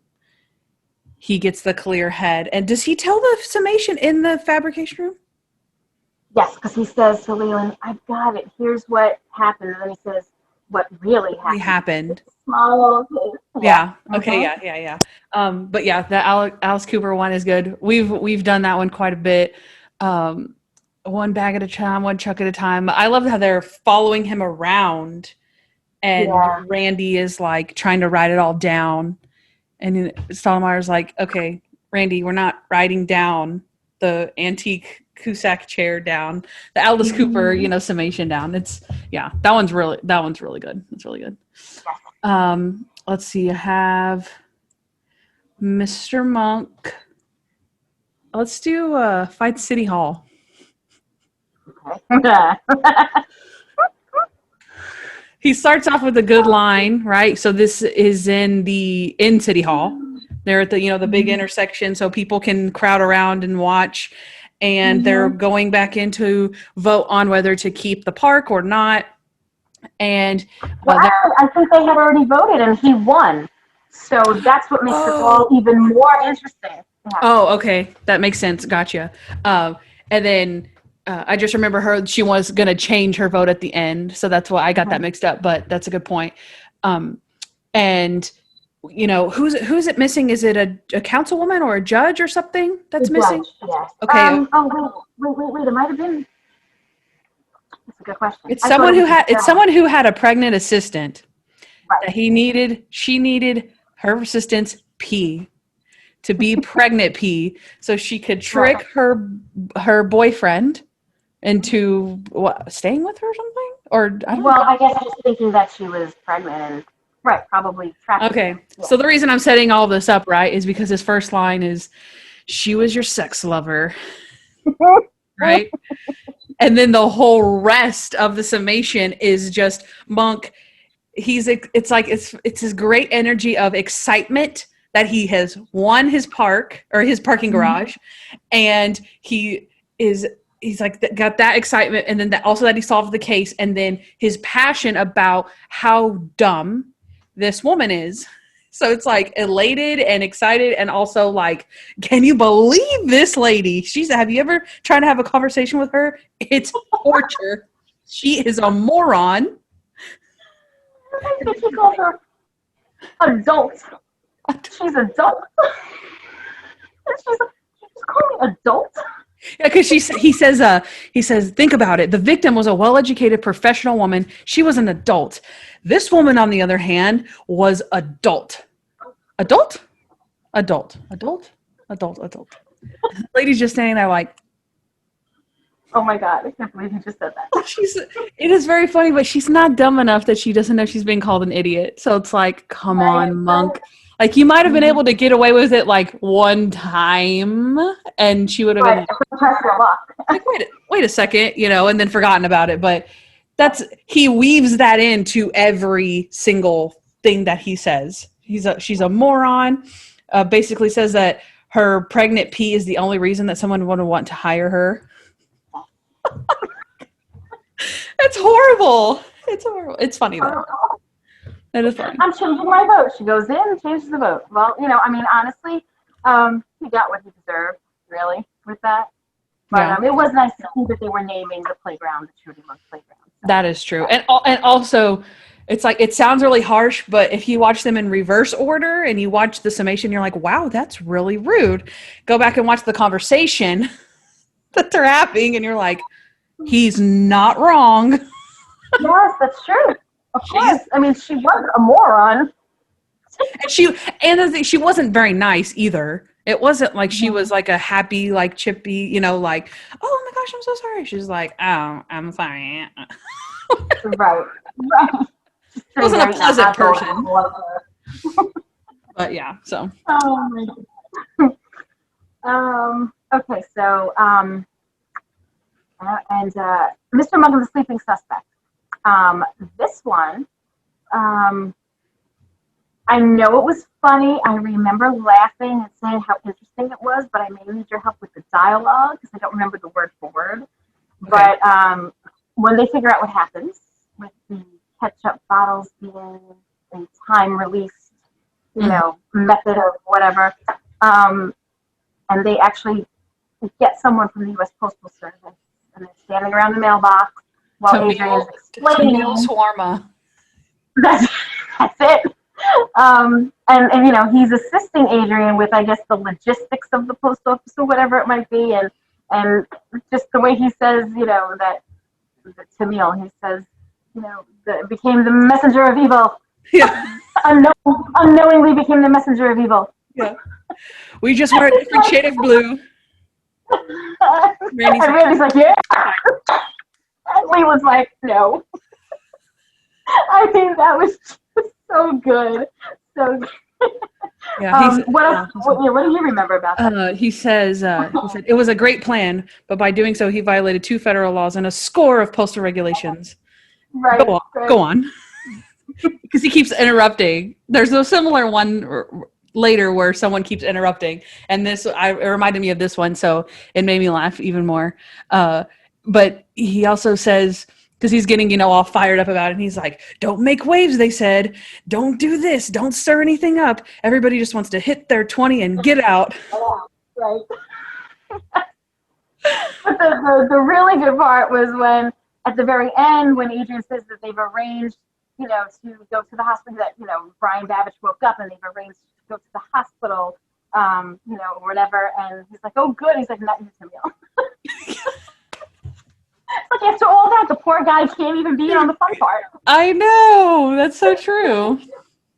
he gets the clear head. And does he tell the summation in the fabrication room? Yes, because he says to Leland, I've got it. Here's what happened. And then he says, what really happened. Small. Yeah. Okay. Yeah. But yeah, the Alice Cooper one is good. We've done that one quite a bit. One bag at a time, one truck at a time. I love how they're following him around, and Randy is like trying to write it all down. And Stottlemeyer's like, okay, Randy, we're not writing down the antique Cusack chair down, the Alice Cooper, summation down. That one's really good. It's really good. Let's see. I have Mr. Monk. Let's do Fight City Hall. Okay. He starts off with a good line, right? So this is in City Hall. They're at the the big intersection, so people can crowd around and watch. And they're going back in to vote on whether to keep the park or not. And I think they had already voted, and he won. So that's what makes it all even more interesting. Oh, okay. That makes sense. Gotcha. And then I just remember she was going to change her vote at the end. So that's why I got that mixed up. But that's a good point. And, who's it missing? Is it a councilwoman or a judge or something that's missing? Judge, yes. Okay. Wait. It might have been. That's a good question. It's someone who had a pregnant assistant. Right. That she needed her assistant's pee to be pregnant pee, so she could trick her boyfriend into staying with her or something. Or I guess I was thinking that she was pregnant and probably trapped. Okay, so the reason I'm setting all this up is because his first line is, "She was your sex lover," right? And then the whole rest of the summation is just Monk. It's his great energy of excitement that he has won his parking garage, and he's like got that excitement, and then that he solved the case, and then his passion about how dumb this woman is. So it's like elated and excited, and also like, can you believe this lady? Have you ever tried to have a conversation with her? It's torture. She is a moron. I think he called her adult. She's adult. She's calling adult. Yeah, because he says, think about it. The victim was a well-educated professional woman. She was an adult. This woman, on the other hand, was adult. Adult. The lady's just standing there like, oh my God, I can't believe you just said that. It is very funny, but she's not dumb enough that she doesn't know she's being called an idiot. So it's like, come on, Monk. Like, you might have been able to get away with it like one time, and she would have been like, wait a second, and then forgotten about it. But he weaves that into every single thing that he says. She's a moron. Basically says that her pregnant pee is the only reason that someone would want to hire her. It's horrible. It's funny though. That is funny. I'm changing my vote. She goes in and changes the vote. Well, honestly, he got what he deserved, really, with that. But it was nice to see that they were naming the playground the Shooting Monk Playground. So. That is true. And also, it's like, it sounds really harsh, but if you watch them in reverse order and you watch the summation, you're like, wow, that's really rude. Go back and watch the conversation that they're having, and you're like, he's not wrong. Yes, that's true. Of course. I mean, she was a moron. And she wasn't very nice either. It wasn't like she was like a happy, like chippy, like, oh my gosh, I'm so sorry. She's like, oh, I'm sorry. Right. She wasn't a pleasant person. But yeah, so. Oh my God. Okay, so and Mr. Monk and the Sleeping Suspect. This one, I know it was funny. I remember laughing and saying how interesting it was, but I may need your help with the dialogue because I don't remember the word for word. Okay. But when they figure out what happens with the ketchup bottles being a time-released, method of whatever, and they actually get someone from the U.S. Postal Service, and they're standing around the mailbox while Adrian's explaining. Shawarma. That's it. And he's assisting Adrian with, I guess, the logistics of the post office or whatever it might be, and just the way he says, that to Neil, he says, that became the messenger of evil. Yeah. Unknowingly became the messenger of evil. Yeah. We just wear a different shade of blue. Randy's like, yeah. And Lee was like, no. I mean, that was just so good. So good. Yeah, what else? What do you remember about that? He said, it was a great plan, but by doing so, he violated 2 federal laws and a score of postal regulations. Right. Go on. Because he keeps interrupting. There's a similar one later where someone keeps interrupting, and it reminded me of this one, so it made me laugh even more. But he also says, because he's getting, all fired up about it, and he's like, don't make waves, they said. Don't do this. Don't stir anything up. Everybody just wants to hit their 20 and get out. Right. But the really good part was when, at the very end, when Adrian says that they've arranged, to go to the hospital, that, Brian Babbage woke up and they've arranged to go to the hospital, or whatever. And he's like, oh, good. He's like, not you, Samuel. Like, after all that, the poor guy can't even be on the fun part. I know. That's so true.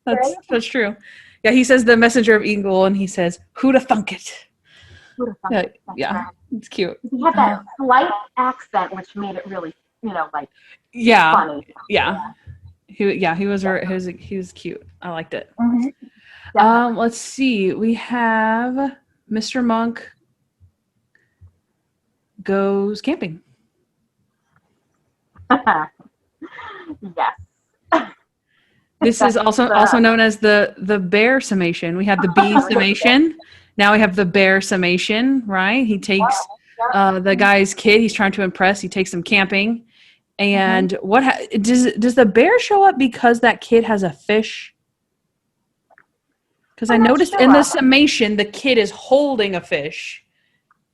That's true. Yeah, he says the messenger of evil, and he says, "Who'da thunk it?" Yeah, Right. it's cute. He had that slight accent, which made it really, funny. Yeah. He was cute. I liked it. Mm-hmm. Let's see. We have Mr. Monk goes camping. Yes. This is also known as the bear summation. We have the bee summation. Now we have the bear summation, right? He takes the guy's kid he's trying to impress. He takes him camping. And does the bear show up because that kid has a fish? Because I noticed in the summation, the kid is holding a fish.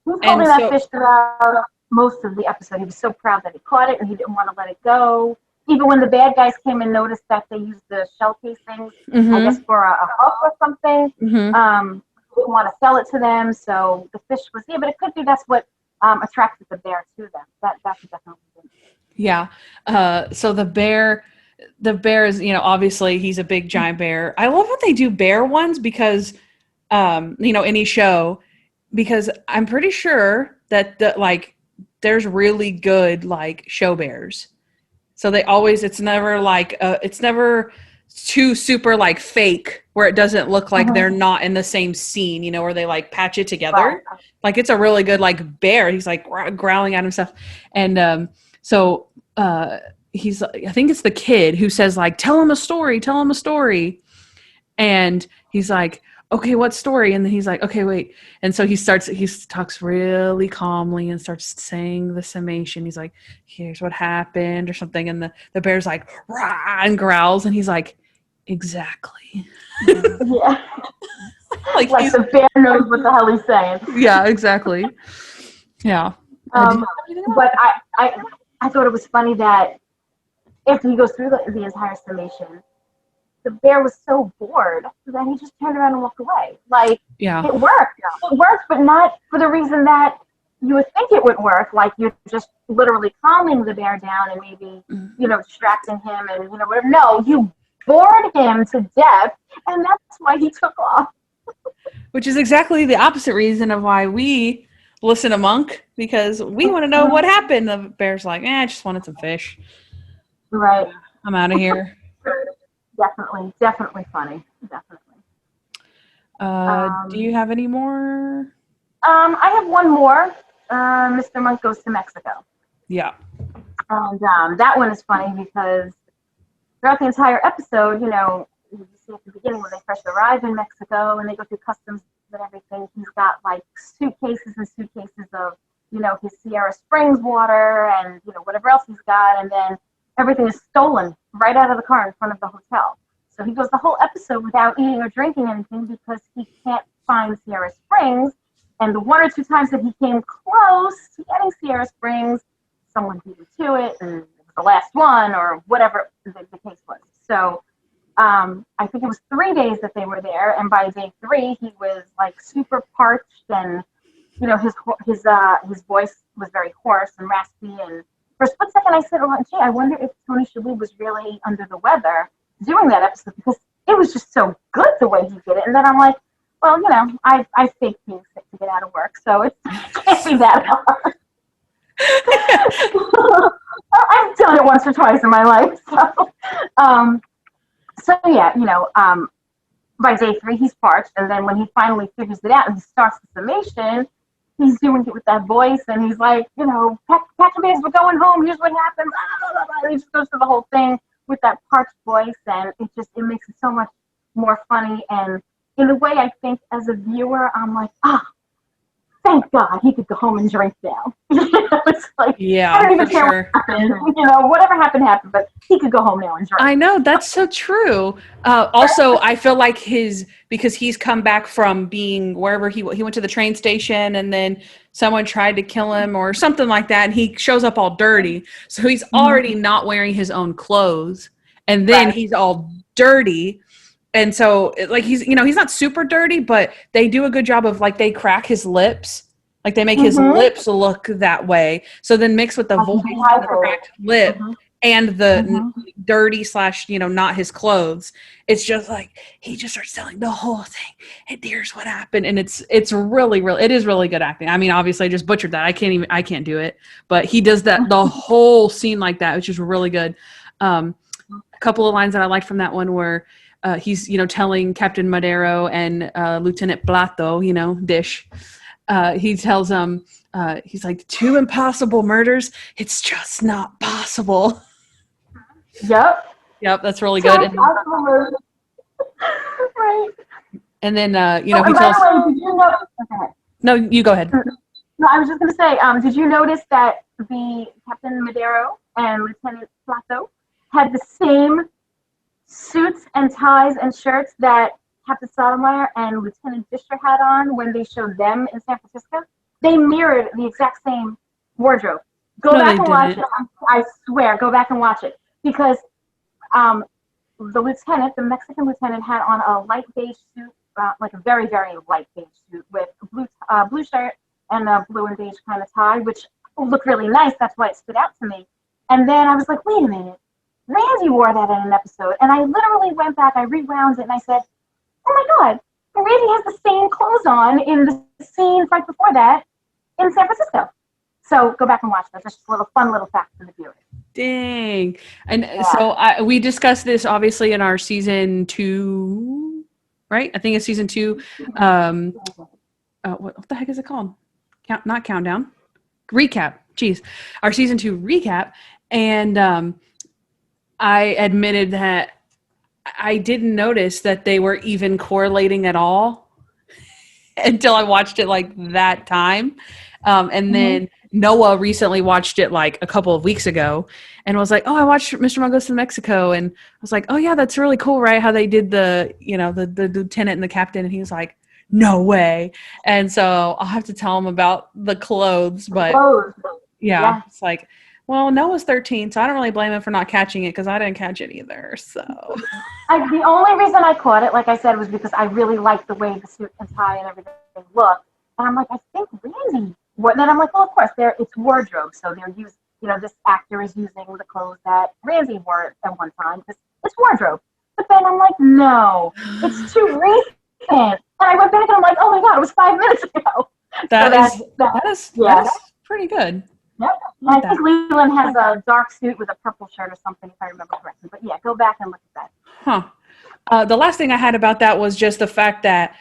He's holding that fish throughout most of the episode. He was so proud that he caught it and he didn't want to let it go. Even when the bad guys came and noticed that they used the shell casings, I guess for a hook or something, didn't want to sell it to them. So the fish was but it could be that's what attracted the bear to them. That could definitely be. Yeah. So the bear is, obviously he's a big giant bear. I love when they do bear ones because, any show, because I'm pretty sure that there's really good show bears. So they always, it's never it's never too super fake where it doesn't look like they're not in the same scene, where they patch it together. Right. It's a really good bear. He's growling at himself. And so he's, I think it's the kid who says tell him a story. And he's like, okay, what story? And then he's like, okay, wait. And so he talks really calmly and starts saying the summation. He's like, here's what happened or something. And the bear's like, rah, and growls. And he's like, exactly. Yeah. The bear knows what the hell he's saying. Yeah, exactly. Yeah. But I thought it was funny that after he goes through the entire summation, the bear was so bored that he just turned around and walked away. It worked. It worked, but not for the reason that you would think it would work. You're just literally calming the bear down and maybe, distracting him and, whatever. No, you bored him to death, and that's why he took off. Which is exactly the opposite reason of why we listen to Monk, because we want to know what happened. The bear's like, I just wanted some fish. Right. I'm out of here. Definitely funny. Definitely. Do you have any more? I have one more. Mr. Monk goes to Mexico. Yeah. And that one is funny because throughout the entire episode, you see at the beginning when they first arrive in Mexico and they go through customs and everything, he's got suitcases and suitcases of, his Sierra Springs water and, whatever else he's got. And then everything is stolen right out of the car in front of the hotel. So he goes the whole episode without eating or drinking anything because he can't find Sierra Springs. And the one or two times that he came close to getting Sierra Springs, someone beat him to it, and it was the last one, or whatever the case was. So I think it was 3 days that they were there, and by day 3, he was super parched, and his voice was very hoarse and raspy. And for a split second, I said, "Oh, gee, I wonder if Tony Shalhoub was really under the weather doing that episode because it was just so good the way he did it." And then I'm like, well, I faked being sick to get out of work, so it can't be that hard. I've done it once or twice in my life. So yeah, by day 3 he's parched, and then when he finally figures it out and he starts the summation, he's doing it with that voice, and he's like, pack your bags, we're going home. Here's what happened. Blah, blah, blah. He just goes through the whole thing with that parched voice, and it makes it so much more funny. And in a way, I think as a viewer, I'm like, thank God he could go home and drink now. It's like, Yeah, I don't even for care sure. what happened. Whatever happened, but he could go home now and drink. I know, that's so true. Also, I feel like because he's come back from being wherever he went to the train station, and then someone tried to kill him or something like that, and he shows up all dirty. So he's already not wearing his own clothes, and then he's all dirty. And so like he's not super dirty, but they do a good job of like they crack his lips. Like they make his lips look that way. So then mixed with the voice and the cracked lip and the dirty / not his clothes, it's just like he just starts telling the whole thing. And here's what happened. And it's really, really, it is really good acting. I mean, obviously I just butchered that. I can't do it. But he does that the whole scene like that, which is really good. A couple of lines that I liked from that one were he's telling Captain Madero and Lieutenant Plato, Dish. He tells them, he's like, 2 impossible murders. It's just not possible. Yep. Yep, that's really good. And, right. And then he by tells. the way, did you notice? Okay. No, you go ahead. No, I was just going to say, did you notice that the Captain Madero and Lieutenant Plato had the same suits and ties and shirts that Captain Sotomayor and Lieutenant Fisher had on when they showed them in San Francisco? They mirrored the exact same wardrobe. Go back and watch it. I swear, go back and watch it. Because the Mexican lieutenant, had on a light beige suit, like a very, very light beige suit with a blue shirt and a blue and beige kind of tie, which looked really nice. That's why it stood out to me. And then I was like, wait a minute. Randy wore that in an episode. And I literally went back, I rewound it, and I said, oh my God, Randy has the same clothes on in the scene right before that in San Francisco. So go back and watch that. Just a fun little fact for the viewers. Dang. And so we discussed this obviously in our season 2, right? I think it's season 2. What the heck is it called? Not countdown. Recap. Jeez. Our season 2 recap. And I admitted that I didn't notice that they were even correlating at all until I watched it like that time. And then Noah recently watched it like a couple of weeks ago and was like, oh, I watched Mr. Mungo in Mexico. And I was like, oh yeah, that's really cool, right? How they did the lieutenant and the captain. And he was like, no way. And so I'll have to tell him about the clothes, but yeah, it's like, well, Noah's 13, so I don't really blame him for not catching it because I didn't catch it either. So the only reason I caught it, like I said, was because I really liked the way the suit and tie and everything looked. And I'm like, I think Randy. And then I'm like, well, of course, it's wardrobe, so they're using, this actor is using the clothes that Randy wore at one time. It's wardrobe. But then I'm like, no, it's too recent. And I went back and I'm like, oh my God, it was 5 minutes ago. That is pretty good. Yep. I think Leland has a dark suit with a purple shirt or something, if I remember correctly. But yeah, go back and look at that. Huh. The last thing I had about that was just the fact that,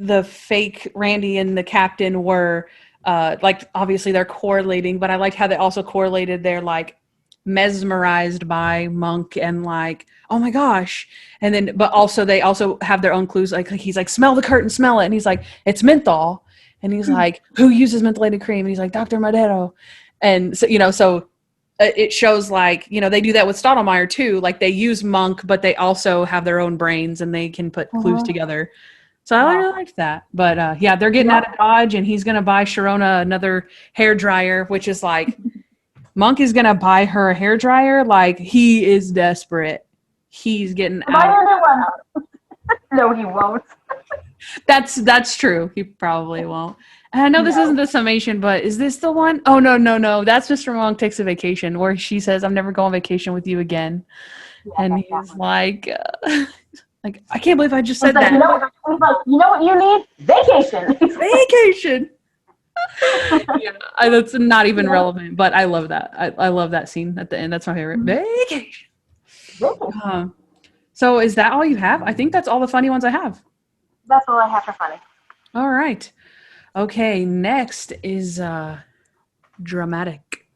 the fake Randy and the captain were like, obviously they're correlating, but I liked how they also correlated. They're like mesmerized by Monk and like, oh my gosh. And then, but also they also have their own clues. Like he's like, smell the curtain, smell it. And he's like, it's menthol. And he's like, who uses mentholated cream? And he's like, Dr. Madero. And so, it shows like, they do that with Stottlemyre too. Like they use Monk, but they also have their own brains and they can put clues together. So I really liked that. But yeah, they're getting out of Dodge and he's going to buy Sharona another hair dryer, which is like, Monk is going to buy her a hair dryer. Like he is desperate. He's getting out. No, he won't. That's true. He probably won't. And I know this isn't the summation, but is this the one? Oh, no. That's Mr. Monk Takes a Vacation, where she says, I'm never going on vacation with you again. Yeah, and he's like, I can't believe I just said that. He's like, you know what you need? Vacation. Vacation. Yeah, that's not even relevant, but I love that. I love that scene at the end. That's my favorite. Vacation. So is that all you have? I think that's all the funny ones I have. That's all I have for funny. All right. Okay, next is dramatic.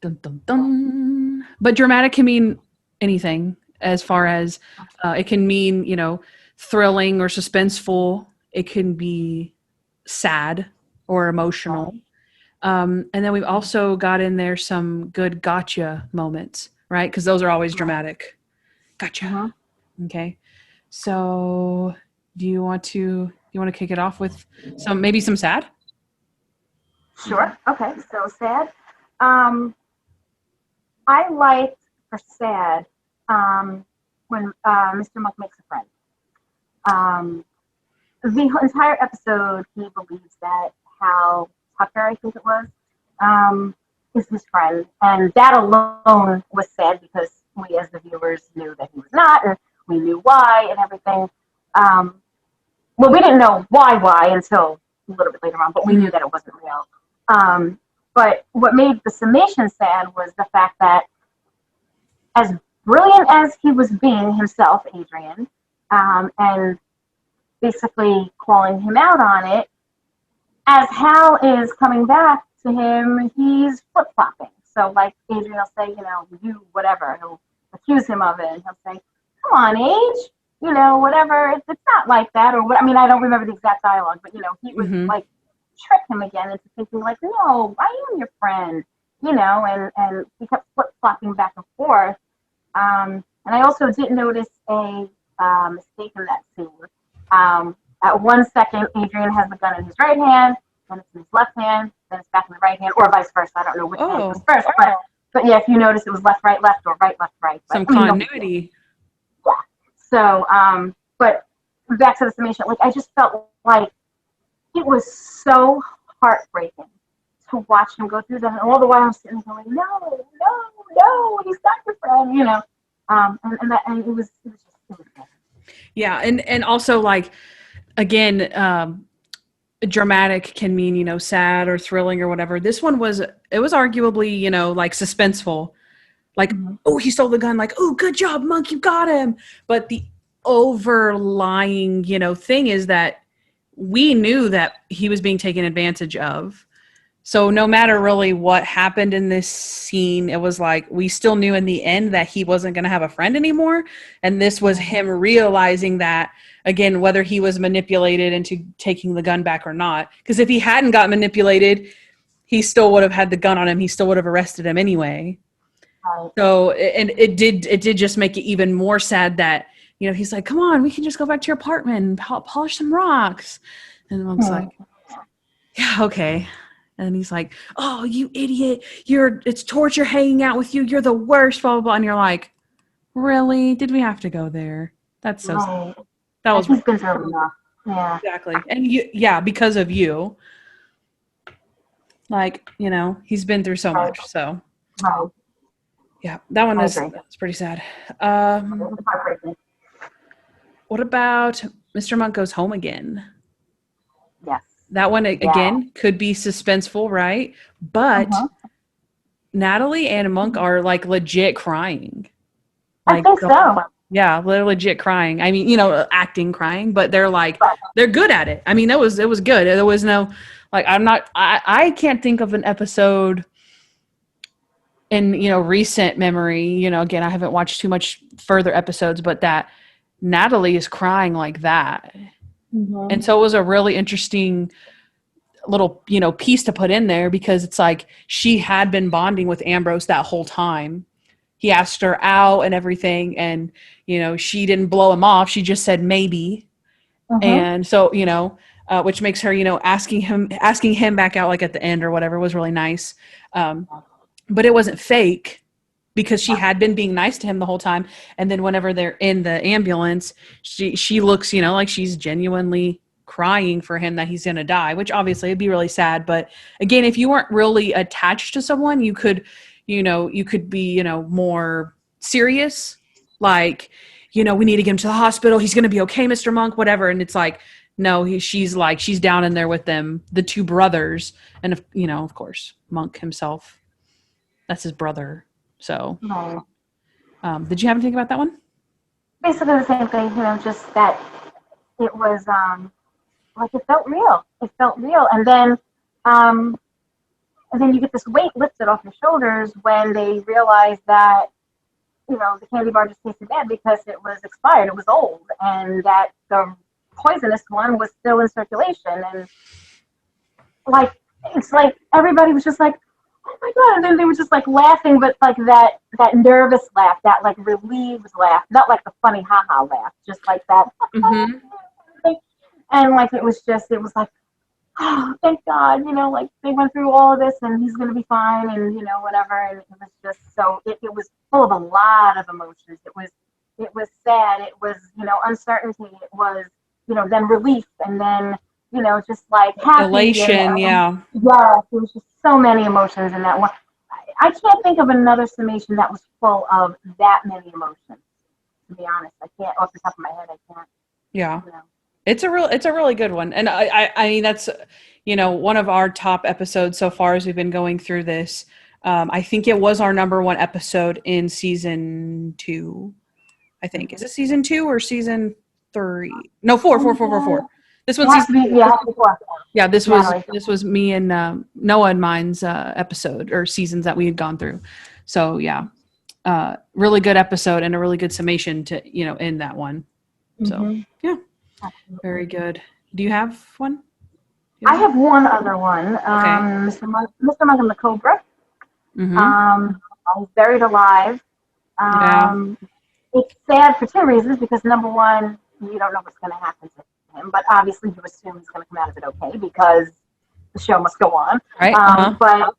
Dun, dun, dun. But dramatic can mean anything, as far as it can mean, thrilling or suspenseful. it can be sad or emotional. And then we've also got in there some good gotcha moments, right? Because those are always dramatic. Gotcha. Okay. So do you want to kick it off with maybe some sad? Sure. Okay. So sad. I liked for sad when Mr. Monk makes a friend. The entire episode, he believes that Hal Tucker, I think it was, is his friend, and that alone was sad because we, as the viewers, knew that he was not, and we knew why and everything. Well, we didn't know why until a little bit later on, but we knew that it wasn't real. But what made the summation sad was the fact that, as brilliant as he was being himself, Adrian, and basically calling him out on it, as Hal is coming back to him, he's flip-flopping. So, like, Adrian will say, you whatever. He'll accuse him of it, and he'll say, come on, Age, whatever. It's not like that. Or what? I mean, I don't remember the exact dialogue, but, he would, like, trick him again into thinking, like, no, I am your friend, and he kept flip-flopping back and forth. And I also did notice a mistake in that scene. At 1 second, Adrian has the gun in his right hand, then it's in his left hand, then it's back in the right hand, or vice versa. I don't know which hand was first. But yeah, if you notice, it was left, right, left, or right, left, right. Some continuity. Yeah. So, but back to the summation, like, I just felt like it was so heartbreaking to watch him go through that. And all the while I'm sitting there going, no, he's not your friend, and it was just, bad. Yeah. And also, like, again, dramatic can mean, sad or thrilling or whatever. This one was arguably, like, suspenseful. Like, oh, he stole the gun. Like, oh, good job, Monk, you got him. But the overlying, thing is that we knew that he was being taken advantage of. So no matter really what happened in this scene, it was like we still knew in the end that he wasn't going to have a friend anymore. And this was him realizing that, again, whether he was manipulated into taking the gun back or not. Because if he hadn't got manipulated, he still would have had the gun on him. He still would have arrested him anyway. So, and it did just make it even more sad that, he's like, come on, we can just go back to your apartment and polish some rocks. And Monk's like, yeah, okay. And he's like, oh, you idiot. It's torture hanging out with you. You're the worst, blah, blah, blah. And you're like, really? Did we have to go there? That's so sad. That was he's been through enough. Yeah. Exactly. And because of you. Like, he's been through so much. So yeah, that one is pretty sad. What about Mr. Monk Goes Home Again? Yes. That one, again, could be suspenseful, right? But Natalie and Monk are, like, legit crying. Like, I think so. Yeah, they're legit crying. I mean, acting crying, but they're good at it. I mean, it was good. There was no, like, I can't think of an episode in, recent memory, again, I haven't watched too much further episodes, but that Natalie is crying like that. And so it was a really interesting little, piece to put in there because it's like she had been bonding with Ambrose that whole time. He asked her out and everything, and, she didn't blow him off. She just said maybe. And so, which makes her, asking him back out, like, at the end or whatever, was really nice. But it wasn't fake because she had been being nice to him the whole time. And then whenever they're in the ambulance, she looks, like she's genuinely crying for him that he's going to die, which obviously would be really sad. But again, if you weren't really attached to someone, you could be, more serious. Like, we need to get him to the hospital. He's going to be okay, Mr. Monk, whatever. And it's like, no, she's down in there with them, the two brothers. And, of course, Monk himself, that's his brother. So, did you have anything about that one? Basically the same thing, just that it was, like, it felt real. And then you get this weight lifted off your shoulders when they realize that, the candy bar just tasted bad because it was expired, it was old, and that the poisonous one was still in circulation, and like it's like everybody was just like, oh my god, and then they were just like laughing, but like that nervous laugh, that like relieved laugh, not like the funny haha laugh, just like that. Mm-hmm. And like it was like, oh, thank God, like they went through all of this and he's gonna be fine, and whatever. And it was just so it was full of a lot of emotions. It was sad, it was uncertainty, it was then relief, and then just like happy, Elation, yeah. Yeah, there was just so many emotions in that one. I can't think of another summation that was full of that many emotions, to be honest. I can't, off the top of my head, I can't. Yeah. It's a really good one. And I mean, that's, one of our top episodes so far as we've been going through this. I think it was our number one episode in season 2. I think. Is it season 2 or season 3? No, 4. This one's season 4. Yeah, this was me and Noah and mine's episode or seasons that we had gone through. So yeah, really good episode and a really good summation to end that one. So yeah, very good. Do you have one? I have one other one. Okay. Mr. Monk and the Cobra. Mm-hmm. He's buried alive. It's sad for 2 reasons, because number one, you don't know what's going to happen to him, but obviously you assume he's going to come out of it okay because the show must go on. Right. But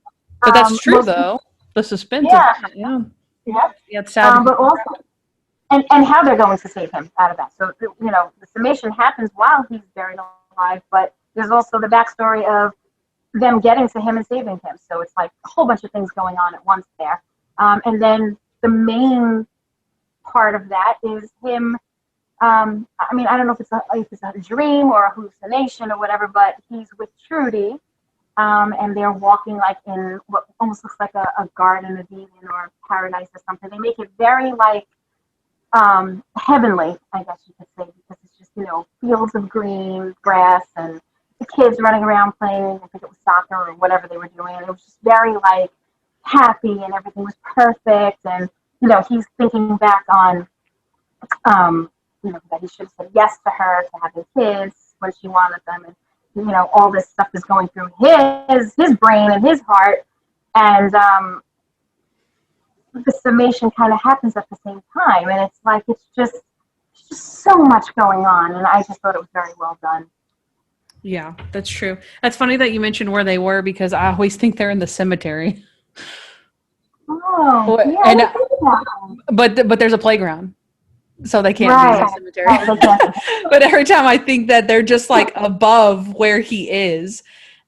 that's true though. The suspense. Yeah. It's sad. But also, and how they're going to save him out of that. So the summation happens while he's buried alive, but there's also the backstory of them getting to him and saving him. So it's like a whole bunch of things going on at once there. And then the main part of that is him. I mean, I don't know if it's a dream or a hallucination or whatever, but he's with Trudy, and they're walking like in what almost looks like a garden of Eden or paradise or something. They make it very like heavenly, I guess you could say, because it's just fields of green grass and the kids running around playing. I think it was soccer or whatever they were doing. And it was just very like happy, and everything was perfect. And he's thinking back on that he should have said yes to her, to having kids when she wanted them, and all this stuff is going through his brain and his heart, and the summation kind of happens at the same time, and it's like it's just so much going on, and I just thought it was very well done. Yeah, that's true. That's funny that you mentioned where they were, because I always think they're in the cemetery. Oh, yeah. But there's a playground, so they can't be in the cemetery. But every time I think that they're just like above where he is,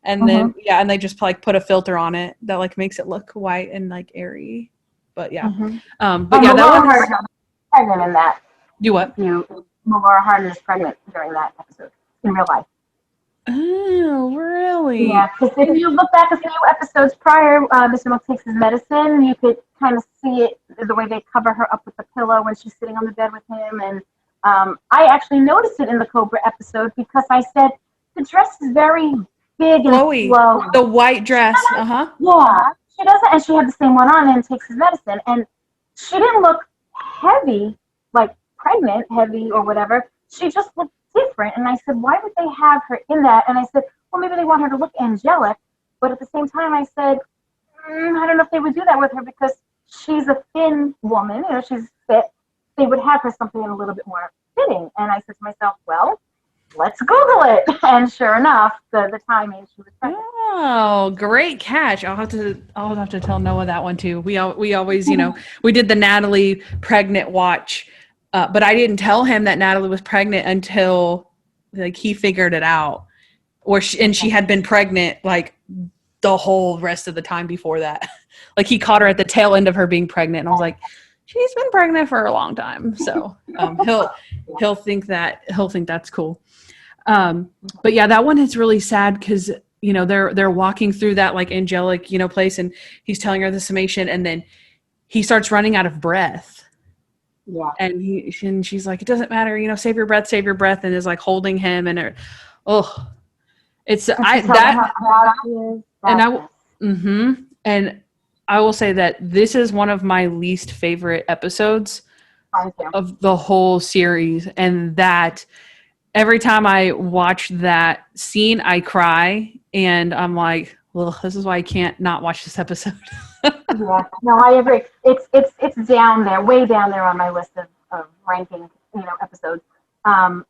and then and they just like put a filter on it that like makes it look white and like airy. But yeah, but yeah, that was pregnant in that. Do what? Melora Hardin is pregnant during that episode in real life. Oh, really? Yeah, because if you look back a few episodes prior, Mr. Monk takes his medicine, you could kind of see it, the way they cover her up with the pillow when she's sitting on the bed with him. And I actually noticed it in the Cobra episode, because I said, the dress is very big and flowy. Slow. The white dress, Yeah, she doesn't, and she had the same one on and takes his medicine. And she didn't look heavy, like pregnant, heavy or whatever. She just looked different. And I said, why would they have her in that? And I said, well, maybe they want her to look angelic. But at the same time, I said, I don't know if they would do that with her, because she's a thin woman, she's fit. They would have her something a little bit more fitting. And I said to myself, well, let's Google it. And sure enough, the timing, she was pregnant. Oh, great catch. I'll have to tell Noah that one too. We always, we did the Natalie pregnant watch. But I didn't tell him that Natalie was pregnant until like he figured it out, and she had been pregnant like the whole rest of the time before that. Like he caught her at the tail end of her being pregnant, and I was like, she's been pregnant for a long time. So he'll think that's cool. But yeah, that one is really sad, because they're walking through that like angelic place, and he's telling her the summation, and then he starts running out of breath. Yeah. And she's like, it doesn't matter, save your breath, and is like holding him, and and I will say that this is one of my least favorite episodes of the whole series, and that every time I watch that scene, I cry, and I'm like, well, this is why I can't not watch this episode. Yeah, no, I agree. It's down there, way down there on my list of ranking, episodes. Um,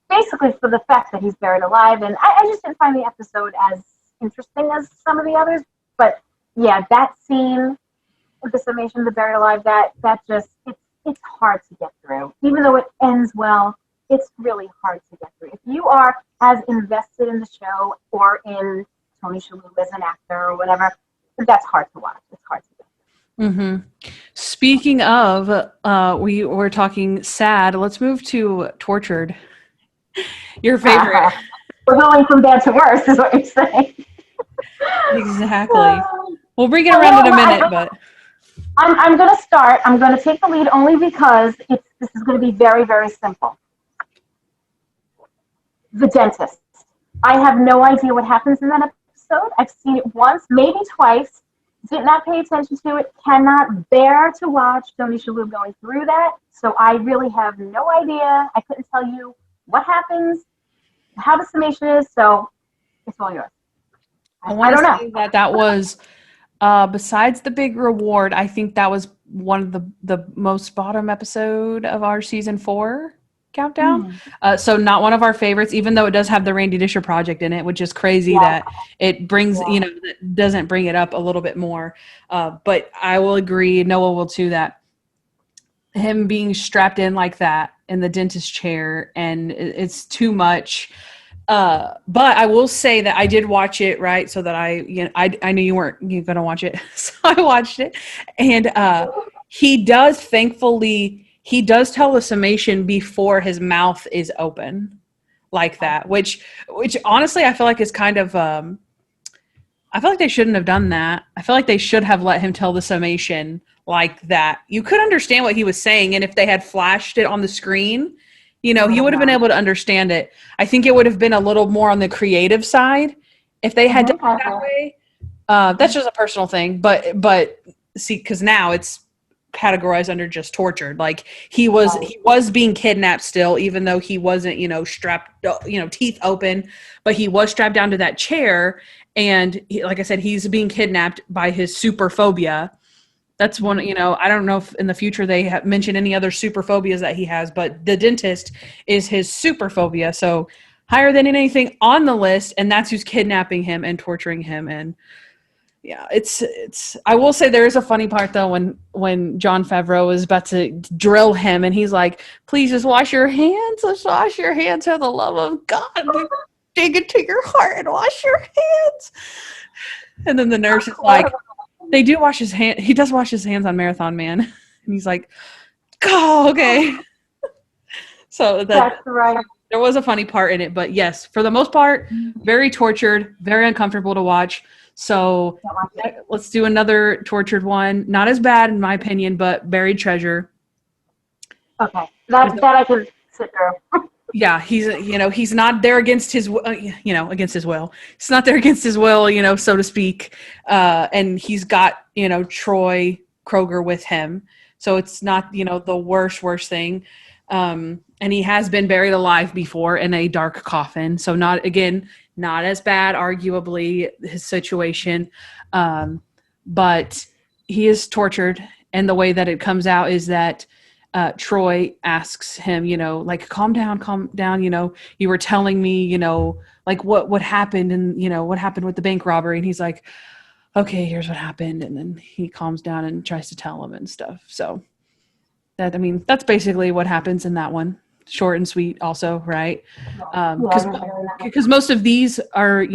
Basically for the fact that he's buried alive, and I just didn't find the episode as interesting as some of the others. But yeah, that scene, the summation, the buried alive, that just it's hard to get through. Even though it ends well, it's really hard to get through. If you are as invested in the show or in Tony Shalhoub as an actor or whatever, that's hard to watch. It's hard to get through. Mm-hmm. Speaking of, we were talking sad. Let's move to tortured. Your favorite. We're going from bad to worse, is what you're saying. Exactly. We'll bring it around in a minute, but I'm going to start. I'm going to take the lead only because this is going to be very, very simple. The dentist. I have no idea what happens in that episode. I've seen it once, maybe twice. Did not pay attention to it. Cannot bear to watch Tony Shalhoub going through that. So I really have no idea. I couldn't tell you what happens, how the summation is. So it's all yours. I don't know. That was, besides the big reward, I think that was one of the most bottom episode of our season 4 countdown. So not one of our favorites, even though it does have the Randy Disher project in it, which is crazy that it brings, doesn't bring it up a little bit more. But I will agree, Noah will too, that him being strapped in like that in the dentist chair, and it's too much. But I will say that I did watch it, right? So that I knew you weren't going to watch it. So I watched it, and he does tell the summation before his mouth is open like that, which honestly, I feel like is kind of, I feel like they shouldn't have done that. I feel like they should have let him tell the summation like that. You could understand what he was saying. And if they had flashed it on the screen, he would have been able to understand it. I think it would have been a little more on the creative side if they had done it that way. That's just a personal thing, but see, because now it's categorized under just tortured. Like he was being kidnapped still, even though he wasn't, strapped, teeth open, but he was strapped down to that chair. And like I said, he's being kidnapped by his super phobia. That's one, I don't know if in the future they have mentioned any other super phobias that he has, but the dentist is his super phobia. So higher than anything on the list. And that's who's kidnapping him and torturing him. And yeah, it's, I will say there is a funny part though, when Jon Favreau is about to drill him and he's like, please just wash your hands. Let's wash your hands for the love of God. Dig into your heart and wash your hands. And then the nurse is like, they do wash his hand. He does wash his hands on Marathon Man. And he's like, oh, okay. So that's right. There was a funny part in it, but yes, for the most part, very tortured, very uncomfortable to watch. So let's do another tortured one. Not as bad in my opinion, but Buried Treasure. Okay. That I can sit through. Yeah, he's not there against his, against his will. He's not there against his will, so to speak. And he's got, Troy Kroger with him. So it's not, the worst thing. And he has been buried alive before in a dark coffin. So not as bad, arguably, his situation. But he is tortured. And the way that it comes out is that Troy asks him, calm down, you were telling me, what happened and, what happened with the bank robbery. And he's like, okay, here's what happened. And then he calms down and tries to tell him and stuff. So that's basically what happens in that one. Short and sweet also, right? Because most of these are,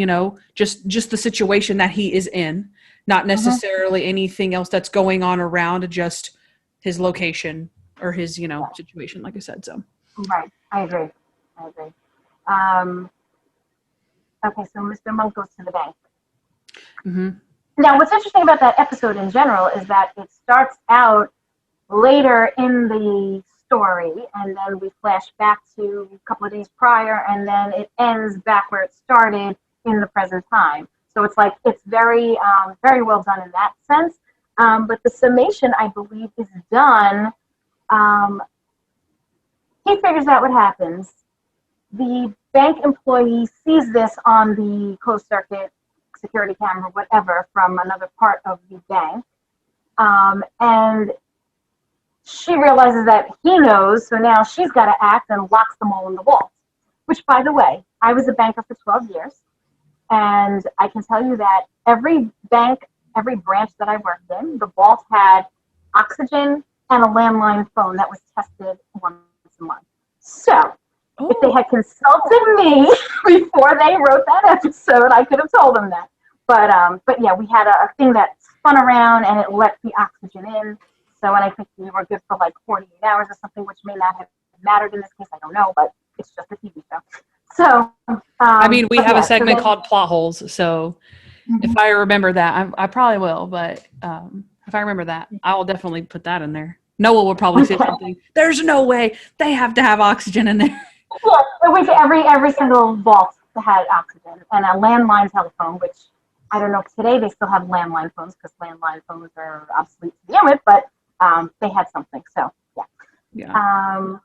just the situation that he is in, not necessarily anything else that's going on around, just his location or his, situation, like I said. So right, I agree. Okay, so Mr. Monk goes to the bank. Mm-hmm. Now, what's interesting about that episode in general is that it starts out later in the story, and then we flash back to a couple of days prior, and then it ends back where it started in the present time. So it's very, very well done in that sense. But the summation, I believe, is done. He figures out what happens. the bank employee sees this on the closed circuit security camera, whatever, from another part of the bank. And she realizes that he knows, so now she's got to act and locks them all in the vault. Which, by the way, I was a banker for 12 years, and I can tell you that every bank, every branch that I worked in, the vault had oxygen and a landline phone that was tested once a month. So, if they had consulted me before they wrote that episode, I could have told them that. But yeah, we had a thing that spun around and it let the oxygen in. So, and I think we were good for like 48 hours or something, which may not have mattered in this case. I don't know, but it's just a TV show. So, I mean, we have a segment so called Plot Holes, so if I remember that, I probably will, but if I remember that, I will definitely put that in there. Noah will probably say something. There's no way they have to have oxygen in there. Yeah, it was every single vault had oxygen and a landline telephone, which I don't know if today they still have landline phones because landline phones are obsolete to begin with, but they had something. So yeah. Yeah.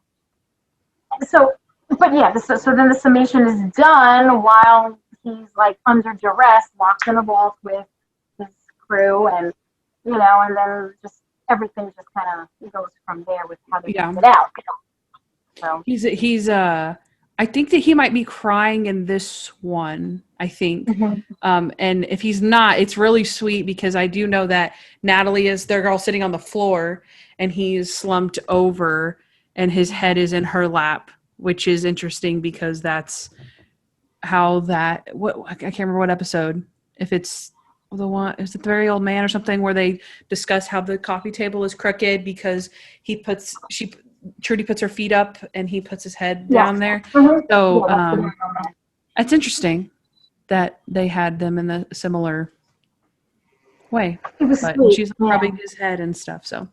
So then the summation is done while he's like under duress, locked in a vault with his crew, and and then just everything just kind of goes from there with how they get it out. So he's I think that he might be crying in this one, I think. And if he's not, it's really sweet because I do know that Natalie they're all sitting on the floor and he's slumped over and his head is in her lap, which is interesting because that's how I can't remember what episode, if it's the one, is it The Very Old Man or something, where they discuss how the coffee table is crooked because Trudy puts her feet up and he puts his head down there. So it's interesting that they had them in a similar way. It was But sweet. she's rubbing his head and stuff. So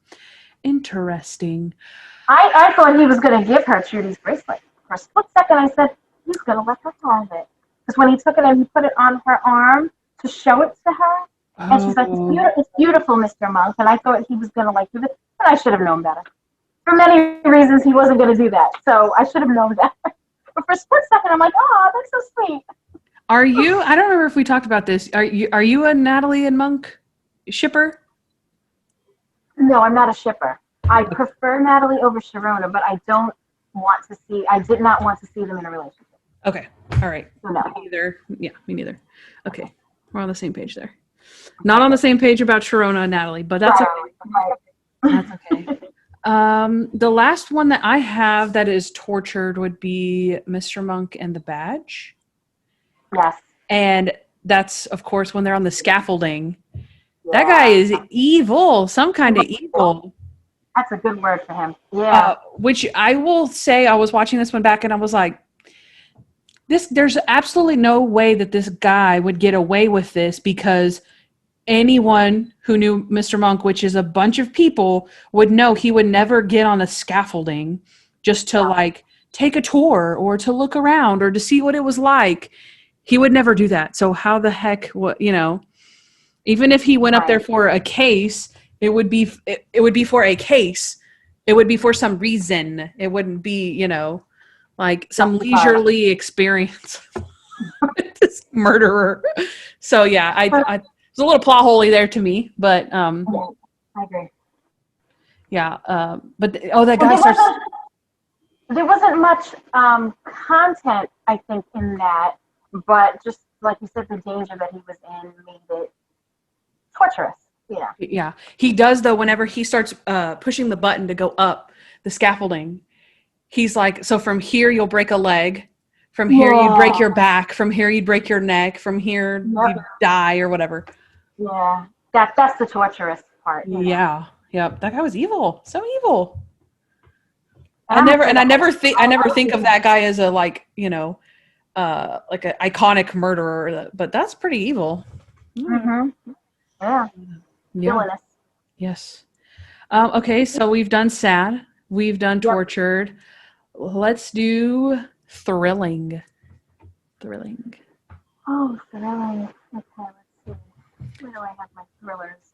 interesting. I thought he was going to give her Trudy's bracelet. For a split second, I said, he's going to let her have it. Because when he took it and he put it on her arm to show it to her, and she's like, it's beautiful, Mr. Monk. And I thought he was going to give it, but I should have known better. For many reasons, he wasn't going to do that. So I should have known that. But for a split second, I'm like, oh, that's so sweet. Are you, I don't remember if we talked about this, are you a Natalie and Monk shipper? No, I'm not a shipper. I prefer Natalie over Sharona, but I did not want to see them in a relationship. Okay. All right. No. Me neither. Yeah, me neither. Okay. We're on the same page there. Not on the same page about Sharona and Natalie, but that's okay. That's okay. The last one that I have that is tortured would be Mr. Monk and the Badge. Yes. And that's, of course, when they're on the scaffolding. Yeah. That guy is evil, some kind of evil. That's a good word for him. Yeah. Which I will say, I was watching this one back and I was like, there's absolutely no way that this guy would get away with this, because anyone who knew Mr. Monk, which is a bunch of people, would know he would never get on a scaffolding just to take a tour or to look around or to see what it was like. He would never do that. So how the heck, even if he went up there for a case, it would be for a case. It would be for some reason. It wouldn't be, some leisurely experience. This murderer. So yeah, I it's a little plot holey there to me, but I agree. Yeah, but that guy starts. There wasn't much content, I think, in that, but just like you said, the danger that he was in made it torturous. Yeah. Yeah, he does though. Whenever he starts pushing the button to go up the scaffolding, he's like, so from here you'll break a leg, from here you'd break your back, from here you'd break your neck, from here you'd die or whatever. Yeah, that's the torturous part. Yeah, yep. That guy was evil, so evil. I never think of that guy as a like an iconic murderer, but that's pretty evil. Mm-hmm. Yeah. Villainous. Yes. Okay, so we've done sad, we've done tortured. Let's do thrilling. Thrilling. Oh, thrilling. Okay, let's see. Where do I have my thrillers?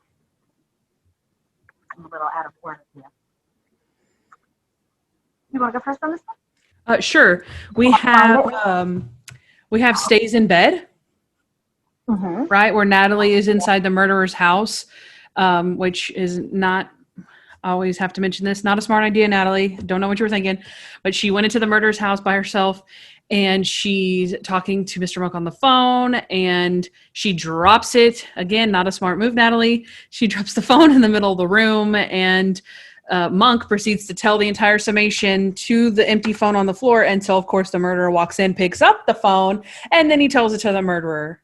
I'm a little out of order here. You want to go first on this Sure. We have stays in bed, Mm-hmm. right? Where Natalie is inside the murderer's house, which is not, I always have to mention this, not a smart idea, Natalie. Don't know what you were thinking, but she went into the murderer's house by herself and she's talking to Mr. Monk on the phone and she drops it. Again, not a smart move, Natalie. She drops the phone in the middle of the room and Monk proceeds to tell the entire summation to the empty phone on the floor until, of course, the murderer walks in, picks up the phone, and then he tells it to the murderer.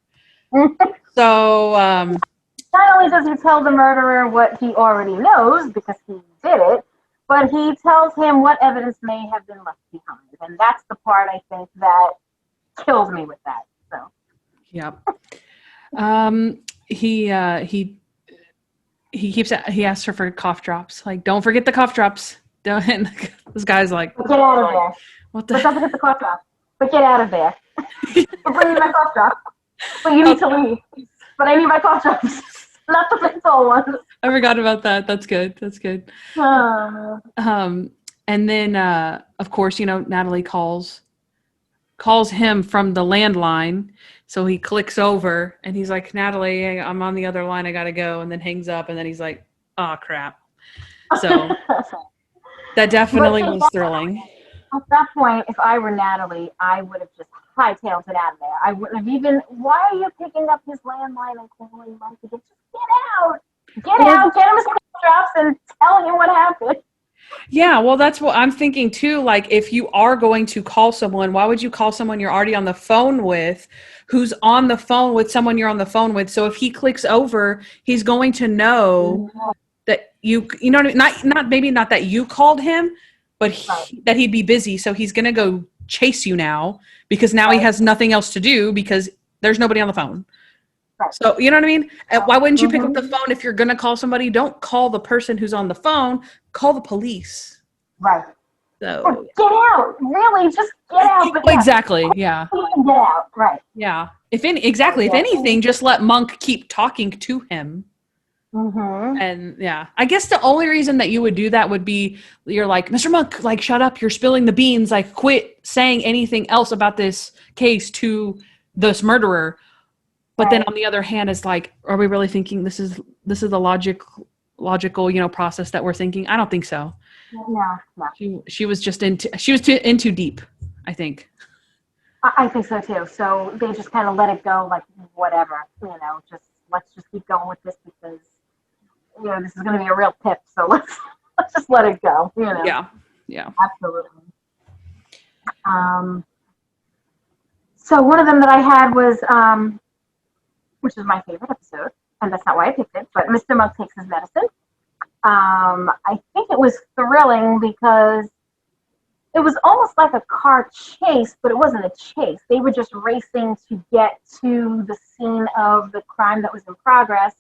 So, not only does he tell the murderer what he already knows because he did it, but he tells him what evidence may have been left behind. And that's the part I think that kills me with that. So. Yep. He asks her for cough drops. Like, don't forget the cough drops. Don't. And this guy's like, get out of there. What the? But don't forget the cough drop. But get out of there. But bring me my cough drop. But you need to leave. But I need my cough drops. Not the menthol ones. I forgot about that. That's good. That's good. And then, of course, Natalie calls him from the landline. So he clicks over and he's like, Natalie, I'm on the other line. I got to go. And then hangs up. And then he's like, oh, crap. So that definitely was thrilling. At that point, if I were Natalie, I would have just hightailed it out of there. I wouldn't have even, why are you picking up his landline and calling Mike again? Just get out. Get out. Get him his drops and tell him what happened. Yeah, well, that's what I'm thinking too. Like, if you are going to call someone, why would you call someone you're already on the phone with, who's on the phone with someone you're on the phone with? So if he clicks over, he's going to know that you know what I mean? Not that you called him, but that he'd be busy. So he's going to go chase you now because now he has nothing else to do because there's nobody on the phone. Right. So, you know what I mean? Why wouldn't you pick up the phone if you're going to call somebody? Don't call the person who's on the phone. Call the police. Right. So or get out. Really, just get out. But exactly. Yeah. Get out. Right. Yeah. If anything, just let Monk keep talking to him. Mm-hmm. And yeah, I guess the only reason that you would do that would be you're like, Mr. Monk, like, shut up. You're spilling the beans. Like, quit saying anything else about this case to this murderer. But then on the other hand, it's like, are we really thinking this is the logical, process that we're thinking? I don't think so. No. She was just in too deep, I think. I think so too. So they just kind of let it go, like whatever, let's just keep going with this because, this is going to be a real tip. So let's just let it go, Yeah. Absolutely. So one of them that I had was, which is my favorite episode, and that's not why I picked it, but Mr. Monk takes his medicine. I think it was thrilling because it was almost like a car chase, but it wasn't a chase. They were just racing to get to the scene of the crime that was in progress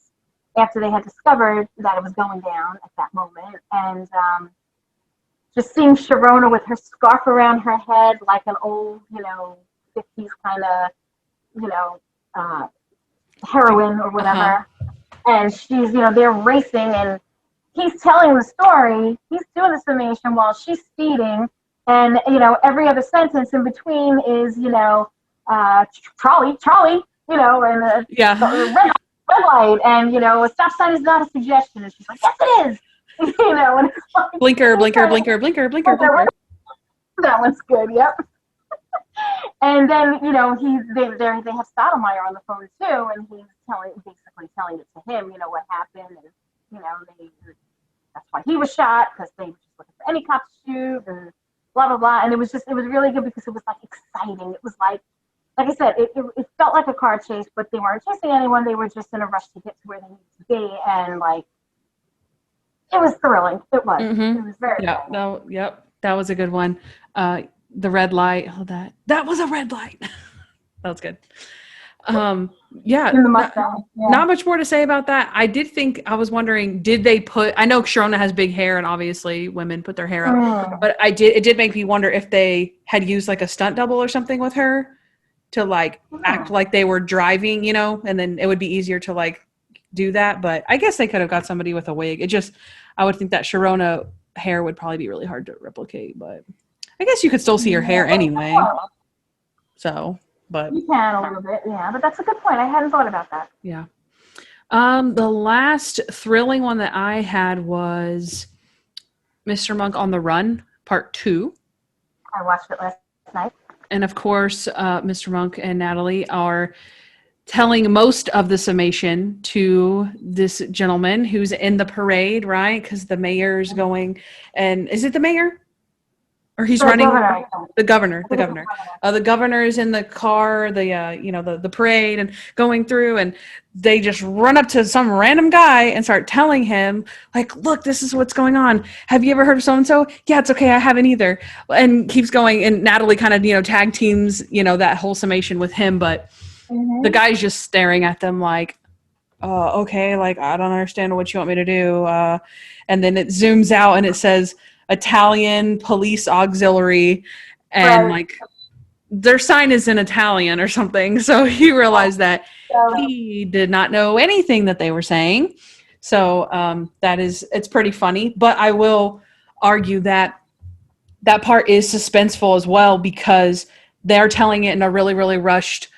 after they had discovered that it was going down at that moment. And just seeing Sharona with her scarf around her head like an old, 50s kind of, heroine or whatever. And she's, they're racing and he's telling the story. He's doing the summation while she's speeding. And, every other sentence in between is, trolley, and a red light. And, a stop sign is not a suggestion. And she's like, yes, it is. And it's like, blinker. That one's good. Yep. And then, they have Stottlemyre on the phone too, and he's basically telling it to him, what happened, and that's why he was shot because they were just looking for any cop to shoot, and blah blah blah. And it was really good because it was like exciting. It was like I said, it felt like a car chase, but they weren't chasing anyone. They were just in a rush to get to where they needed to be, and it was thrilling. It was. Mm-hmm. It was very. Yeah. That was a good one. The red light. Oh, that was a red light. That was good. Not much more to say about that. I was wondering, did they I know Sharona has big hair and obviously women put their hair up, but it did make me wonder if they had used like a stunt double or something with her to act like they were driving, and then it would be easier to do that. But I guess they could have got somebody with a wig. I would think that Sharona hair would probably be really hard to replicate, but I guess you could still see her hair Yeah, anyway. So, but you can a little bit, yeah. But that's a good point. I hadn't thought about that. yeah. The last thrilling one that I had was Mr. Monk on the Run, Part 2. I watched it last night. And of course, Mr. Monk and Natalie are telling most of the summation to this gentleman who's in the parade, right? Because the mayor's going, and is it the mayor? Or he's running the governor. The governor is in the car, the parade and going through, and they just run up to some random guy and start telling him, like, look, this is what's going on. Have you ever heard of so-and-so? Yeah, it's okay. I haven't either. And keeps going. And Natalie kind of, tag teams, that whole summation with him. But the guy's just staring at them like, okay, like, I don't understand what you want me to do. And then it zooms out and it says, Italian police auxiliary, and like their sign is in Italian or something. So he realized that he did not know anything that they were saying. So it's pretty funny. But I will argue that that part is suspenseful as well, because they're telling it in a really, really rushed,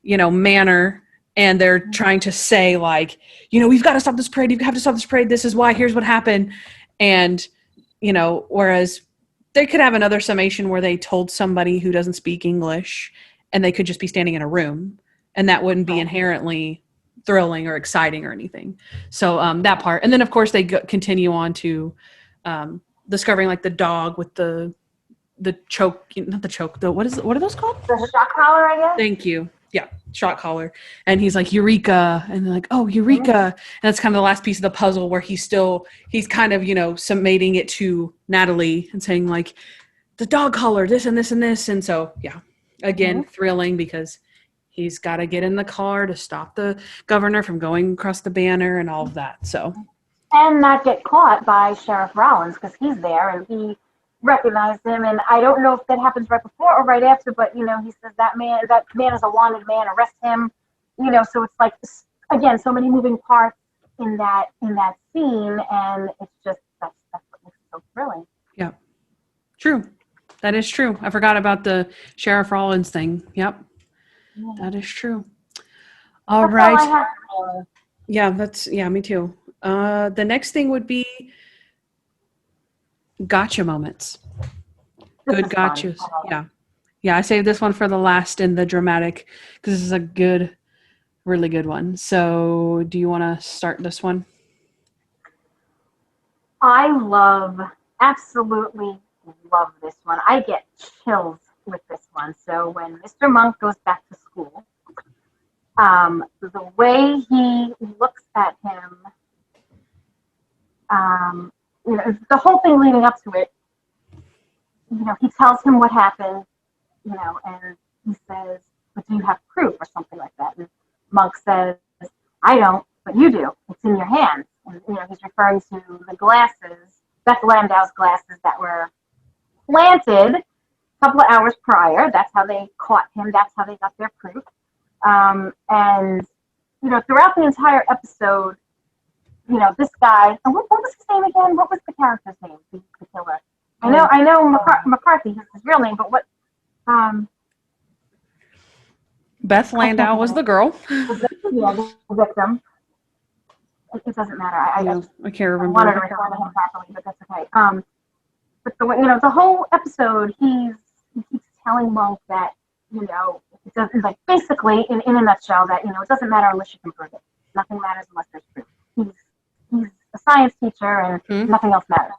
manner. And they're trying to say like, we've got to stop this parade. You have to stop this parade. This is why. Here's what happened. And whereas they could have another summation where they told somebody who doesn't speak English and they could just be standing in a room, and that wouldn't be inherently thrilling or exciting or anything. So that part. And then of course they continue on to discovering like the dog with the choke, not the choke, what are those called? The shock collar, I guess. Thank you. Yeah, shot collar. And he's like, Eureka. And they're like, oh, Eureka. And that's kind of the last piece of the puzzle where he's kind of, summating it to Natalie and saying like, the dog collar, this and this and this. And so, yeah, again, thrilling because he's got to get in the car to stop the governor from going across the banner and all of that. So, and not get caught by Sheriff Rollins, because he's there and he recognized him, and I don't know if that happens right before or right after, but he says that man is a wanted man, arrest him. So it's like, again, so many moving parts in that scene, and it's just that's what makes it so thrilling. Yeah, true. That is true. I forgot about the Sheriff Rollins thing. Yep, that is true. All right. Yeah, me too. The next thing would be gotcha moments. Good gotchas. Yeah, I saved this one for the last in the dramatic because this is a really good one. So do you want to start this one? I absolutely love this one. I get chills with this one. So when Mr. Monk goes back to school, the way he looks at him, the whole thing leading up to it, he tells him what happened, and he says, but do you have proof or something like that? And Monk says, I don't, but you do. It's in your hands. And, he's referring to the glasses, Beth Landau's glasses that were planted a couple of hours prior. That's how they caught him. That's how they got their proof. And, throughout the entire episode, this guy, and what was his name again? What was the character's name, the killer? I know McCarthy is his real name, but what? Beth Landau was the girl. The victim. It doesn't matter. I can't remember. I wanted to refer to him properly, but that's okay. But the whole episode, he keeps telling Monk that, it doesn't, like, basically, in a nutshell, that, it doesn't matter unless you can prove it. Nothing matters unless there's proof. He's a science teacher, and nothing else matters,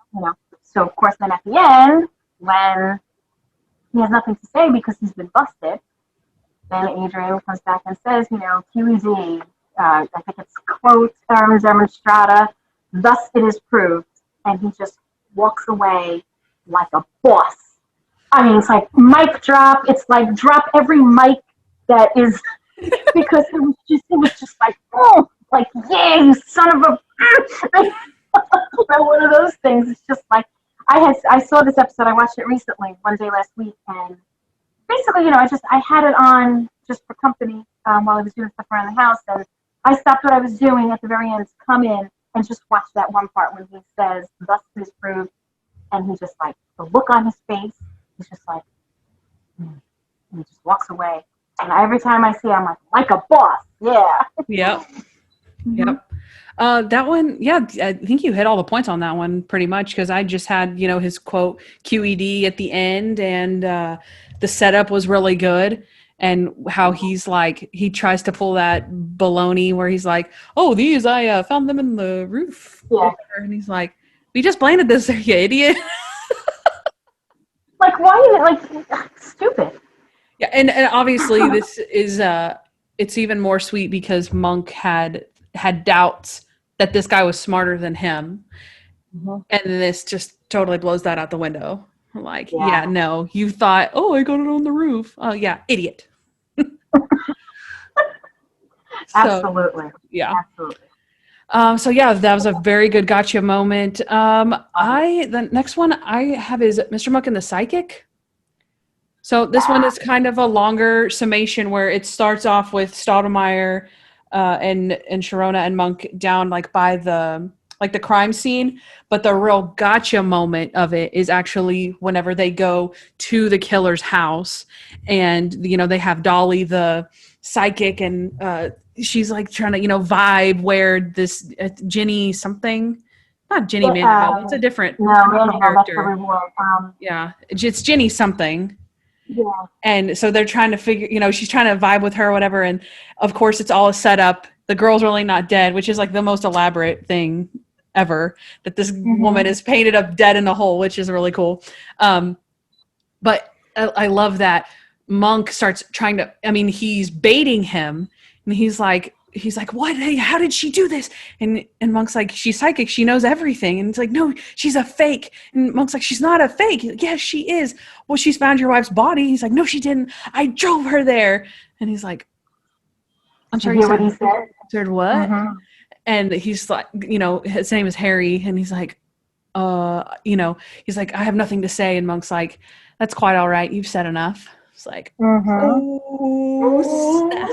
So, of course, then at the end, when he has nothing to say because he's been busted, then Adrian comes back and says, QED, I think it's quote demonstrata, thus it is proved. And he just walks away like a boss. I mean, it's like mic drop. It's like drop every mic that is, because it was just like, oh, like, yeah, you son of a, one of those things. It's just like, I saw this episode, I watched it recently, one day last week, and basically, I had it on just for company while I was doing stuff around the house, and I stopped what I was doing at the very end to come in and just watch that one part when he says, thus it is proved, and he just, like, the look on his face, he's just like, and he just walks away. And every time I see him, I'm like a boss. Yeah. Yep. Mm-hmm. Yep. That one, yeah, I think you hit all the points on that one pretty much because I just had, his quote QED at the end, and the setup was really good. And how he's like, he tries to pull that baloney where he's like, oh, these, I found them in the roof. Yeah. And he's like, we just planted this there, you idiot. Like, why are you, like, stupid? Yeah, and obviously this is it's even more sweet because Monk had doubts that this guy was smarter than him. Mm-hmm. And this just totally blows that out the window. Like, yeah, no, you thought, oh, I got it on the roof. Oh, yeah, idiot. Absolutely. Yeah. Absolutely. So yeah, that was a very good gotcha moment. The next one I have is Mr. Monk and the Psychic. So this one is kind of a longer summation where it starts off with Stoudemire and Sharona and Monk down like by the crime scene, but the real gotcha moment of it is actually whenever they go to the killer's house, and they have Dolly the psychic, and she's like trying to vibe where this Ginny something. Not Ginny Mandeville. It's a different character. Yeah, it's Ginny something. Yeah. And so they're trying to figure, she's trying to vibe with her or whatever. And of course, it's all a setup. The girl's really not dead, which is like the most elaborate thing ever, that this woman is painted up dead in a hole, which is really cool. But I love that Monk starts trying to, he's baiting him, and he's like, what? Hey, how did she do this? And Monk's like, she's psychic. She knows everything. And it's like, no, she's a fake. And Monk's like, she's not a fake. He's like, yes, she is. Well, she's found your wife's body. He's like, no, she didn't. I drove her there. And he's like, I'm sorry. What he said? Said what? And he's like, his name is Harry. And he's like, he's like, I have nothing to say. And Monk's like, that's quite all right. You've said enough. It's like, oh,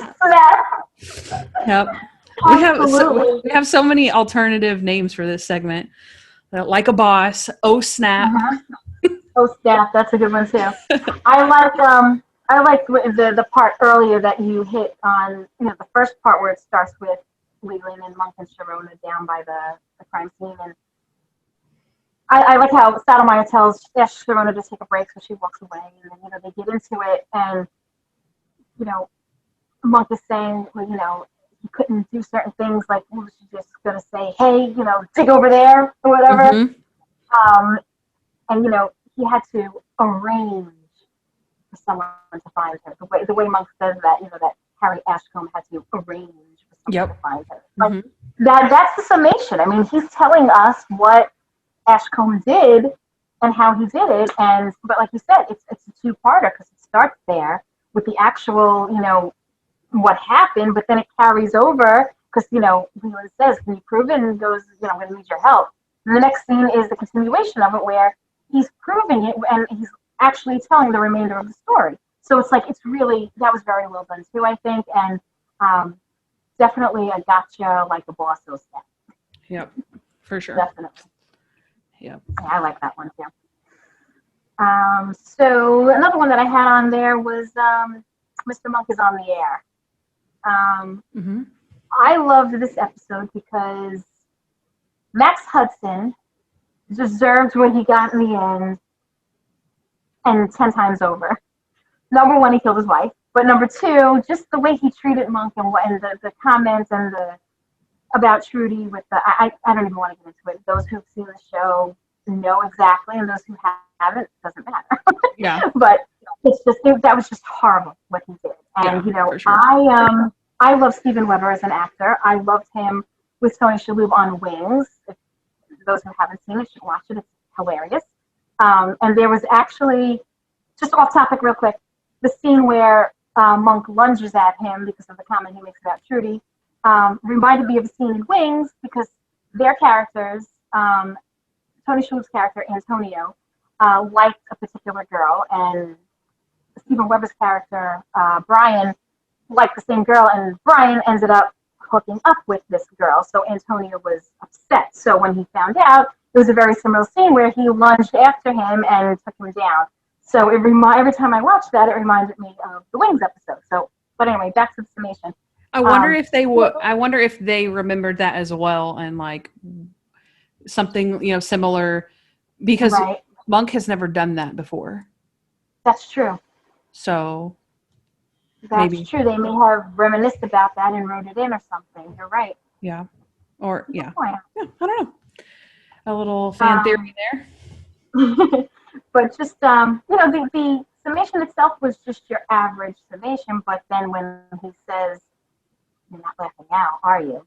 snap. Yep. We have so many alternative names for this segment. Like a boss. Oh, snap. Oh, snap. That's a good one too. I like the part earlier that you hit on. The first part where it starts with Leland and Monk and Sharona down by the crime scene, and I like how Stoudemire tells Sharona to take a break, so she walks away, and then they get into it, and Monk is saying, well, he couldn't do certain things, like he was just gonna say, hey, dig over there or whatever, and he had to arrange for someone to find her. The way Monk says that, that Harry Ashcombe had to arrange for someone to find her. Like, that's the summation. He's telling us what Ashcombe did and how he did it, but like you said, it's a two-parter because it starts there with the actual, what happened, but then it carries over because Leland says, "Can you prove it?" And goes, "I'm going to need your help." And the next scene is the continuation of it, where he's proving it and he's actually telling the remainder of the story. So it's like that was very well done too, I think, and definitely a gotcha, like a boss. Those steps. Yep, for sure. Definitely. Yeah, I like that one too. So another one that I had on there was Mr. Monk is on the air. I loved this episode because Max Hudson deserved what he got in the end, and 10 times over. Number one, he killed his wife, but number two, just the way he treated Monk and the comments and about Trudy with I don't even want to get into it. Those who've seen the show know exactly, and those who haven't, doesn't matter. Yeah. But it's just that was just horrible what he did. And sure. I love Steven Weber as an actor. I loved him with Tony Shalhoub on Wings. If those who haven't seen it should watch it. It's hilarious. And there was actually, just off topic real quick, the scene where Monk lunges at him because of the comment he makes about Trudy. Reminded me of a scene in Wings because their characters, Tony Shalhoub's character, Antonio, liked a particular girl, and Steven Weber's character, Brian, liked the same girl, and Brian ended up hooking up with this girl, so Antonio was upset. So when he found out, it was a very similar scene where he lunged after him and took him down. So every time I watched that, it reminded me of the Wings episode. So, but anyway, back to the summation. I wonder if they would. I wonder if they remembered that as well, and like something similar, because Right. Monk has never done that before. That's true. So That's maybe. true. They may have reminisced about that and wrote it in or something. You're right. Yeah. Or yeah. Good Yeah. I don't know. A little fan theory there. point. But just the summation itself was just your average summation. But then when he says, "You're not laughing now, are you?"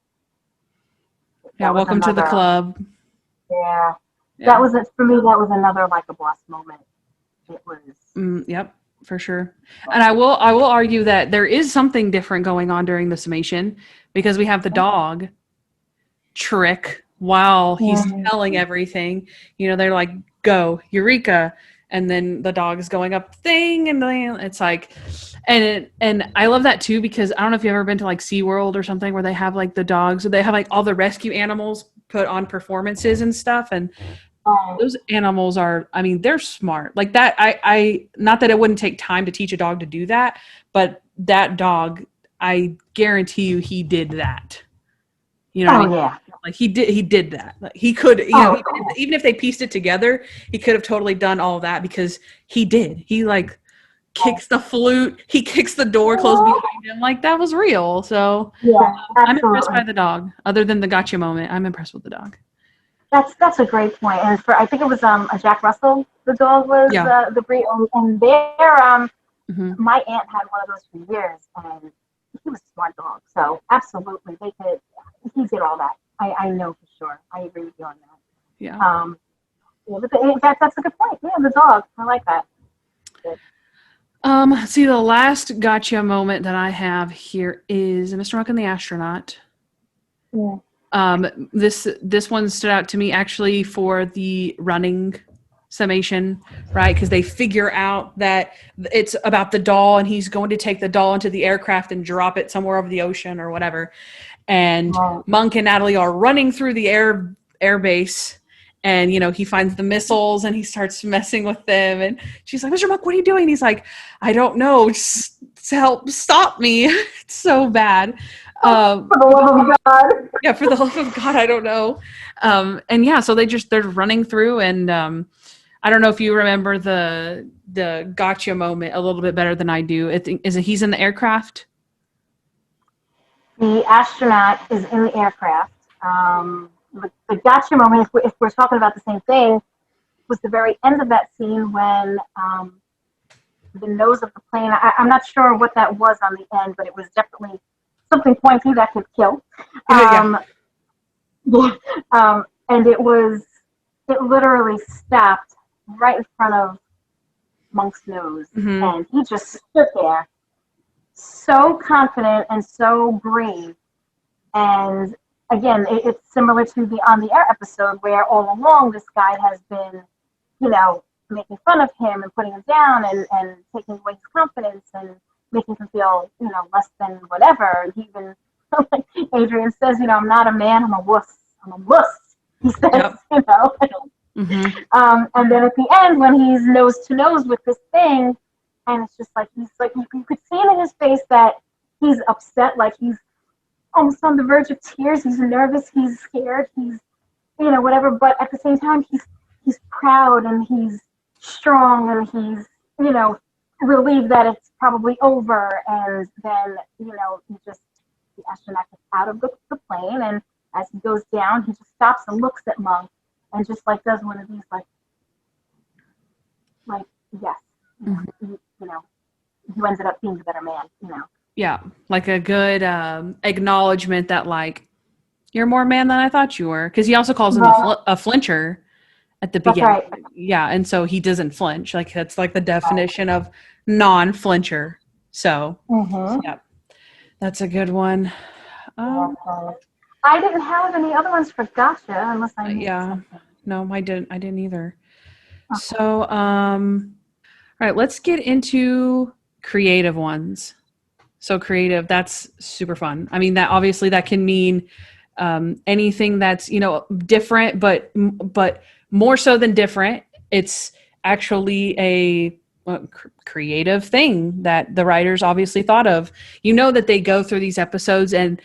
Yeah. Welcome to the club. Yeah. That was it for me. That was another like a boss moment. It was. Yep, for sure. And I will argue that there is something different going on during the summation, because we have the dog trick while he's telling everything. They're like, "Go, Eureka," and then the dog is going up thing, and then it's like, and I love that too, because I don't know if you've ever been to like SeaWorld or something where they have like the dogs, or they have like all the rescue animals put on performances and stuff, and those animals are, I mean, they're smart like that. I not that it wouldn't take time to teach a dog to do that, but that dog, I guarantee you he did that. What I mean? Yeah. Like he did that. Like he could, even if they pieced it together, he could have totally done all of that, because he did. He like kicks the flute, he kicks the door closed behind him. Like that was real. So yeah, I'm impressed by the dog. Other than the gotcha moment, I'm impressed with the dog. That's a great point. And I think it was a Jack Russell. The dog was the breed, and there my aunt had one of those for years, and he was a smart dog. So absolutely, he did all that. I know for sure. I agree with you on that. Yeah. But that's a good point. Yeah, the dog. I like that. Good. See, the last gotcha moment that I have here is Mr. Monk and the Astronaut. Yeah. This one stood out to me actually for the running summation, right? Because they figure out that it's about the doll, and he's going to take the doll into the aircraft and drop it somewhere over the ocean or whatever. And Monk and Natalie are running through the air base, and he finds the missiles and he starts messing with them, and she's like, "Mr. Monk, what are you doing?" And he's like, "I don't know, just help stop me." It's so bad. For the love of God. Yeah, for the love of God, I don't know. And yeah, so they're running through, and I don't know if you remember the gotcha moment a little bit better than I do. He's in the aircraft? The astronaut is in the aircraft. The gotcha moment, if we're talking about the same thing, was the very end of that scene when the nose of the plane, I'm not sure what that was on the end, but it was definitely something pointy that could kill. And it literally stopped right in front of Monk's nose. And he just stood there so confident and so brave. And again, it's similar to the On the Air episode, where all along this guy has been, making fun of him and putting him down and taking away his confidence and making him feel, less than whatever. And he even, like Adrian says, I'm not a man, I'm a wuss. I'm a wuss, he says, And then at the end, when he's nose to nose with this thing, and it's just like, you could see it in his face that he's upset, like he's almost on the verge of tears. He's nervous, he's scared, he's, whatever. But at the same time, he's proud and he's strong and he's, relieved that it's probably over. And then, the astronaut gets out of the plane, and as he goes down, he just stops and looks at Monk and just like does one of these like yes, you ended up being the better man, Yeah, like a good acknowledgement that like you're more man than I thought you were, because he also calls him a flincher at the beginning. Right. Yeah, and so he doesn't flinch. Like that's like the definition of non-flincher. So yeah, that's a good one. I didn't have any other ones for gotcha unless I missed something. No, I didn't either. Okay. So all right, let's get into creative ones. So creative, that's super fun. I mean, that obviously that can mean anything that's, different, but more so than different. It's actually creative thing that the writers obviously thought of. You know that they go through these episodes and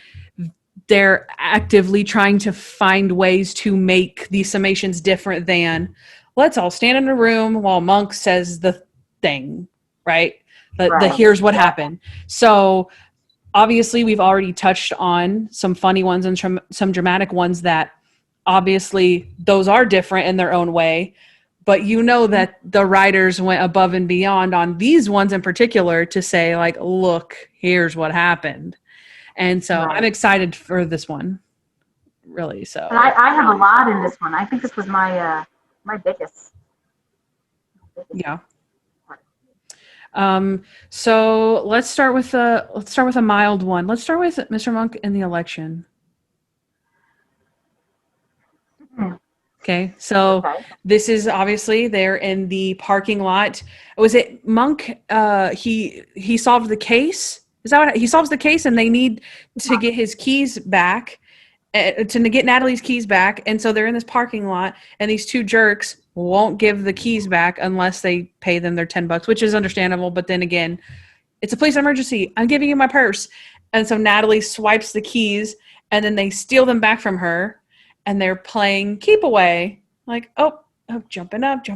they're actively trying to find ways to make these summations different than let's all stand in a room while Monk says the thing, right? The here's what happened. So obviously we've already touched on some funny ones and some dramatic ones that obviously those are different in their own way. But you know that the writers went above and beyond on these ones in particular to say, like, look, here's what happened. And so I'm excited for this one, really. So and I have a lot in this one. I think this was my my biggest. Yeah. So let's start with a mild one. Let's start with Mr. Monk in the election. Okay, so this is obviously they're in the parking lot. Was it Monk? He solved the case. Is that what he solves the case? And they need to get his keys back, to get Natalie's keys back. And so they're in this parking lot, and these two jerks won't give the keys back unless they pay them their $10, which is understandable. But then again, it's a police emergency. I'm giving you my purse. And so Natalie swipes the keys, and then they steal them back from her. And they're playing keep away, like, oh, jumping up.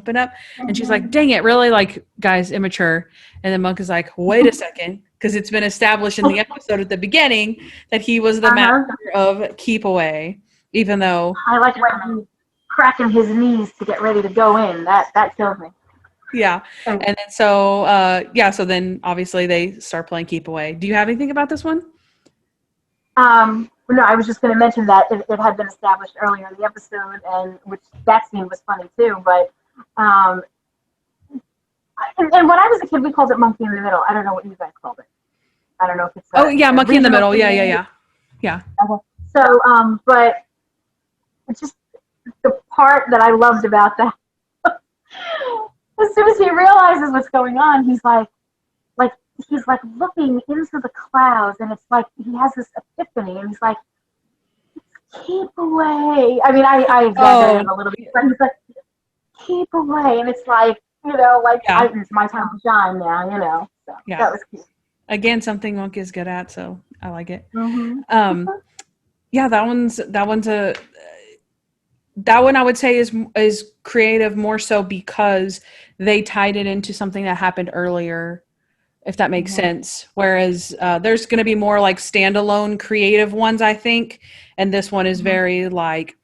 And she's like, dang it, really? Like, guys, immature. And then Monk is like, wait a second, because it's been established in the episode at the beginning that he was the master of keep away, even though. I like when he's cracking his knees to get ready to go in. That kills me. Yeah. And then so then obviously they start playing keep away. Do you have anything about this one? No, I was just going to mention that it had been established earlier in the episode, and which that scene was funny too. But and when I was a kid, we called it Monkey in the Middle. I don't know what you guys called it. I don't know if it's Monkey in the Middle. Yeah. Okay. So, but it's just the part that I loved about that. As soon as he realizes what's going on, he's like looking into the clouds, and it's like he has this epiphany, and he's like, keep away. I mean, I exaggerated a little bit, but he's like, keep away. And it's like, it's my time to shine now, So that was cute. Again, something Monk is good at, so I like it. Mm-hmm. That one I would say is creative more so because they tied it into something that happened earlier, if that makes sense. Whereas there's going to be more like standalone creative ones, I think. And this one is very like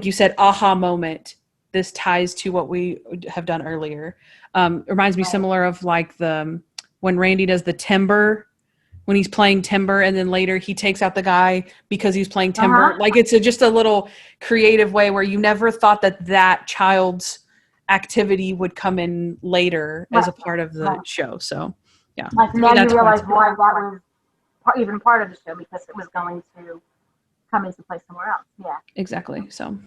you said, aha moment. This ties to what we have done earlier. Reminds me similar of like when Randy does the timber, when he's playing timber, and then later he takes out the guy because he's playing timber. Like it's just a little creative way where you never thought that child's activity would come in later as a part of the show. So yeah. Like now you realize why that was even part of the show, because it was going to come into play somewhere else. Yeah. Exactly. So.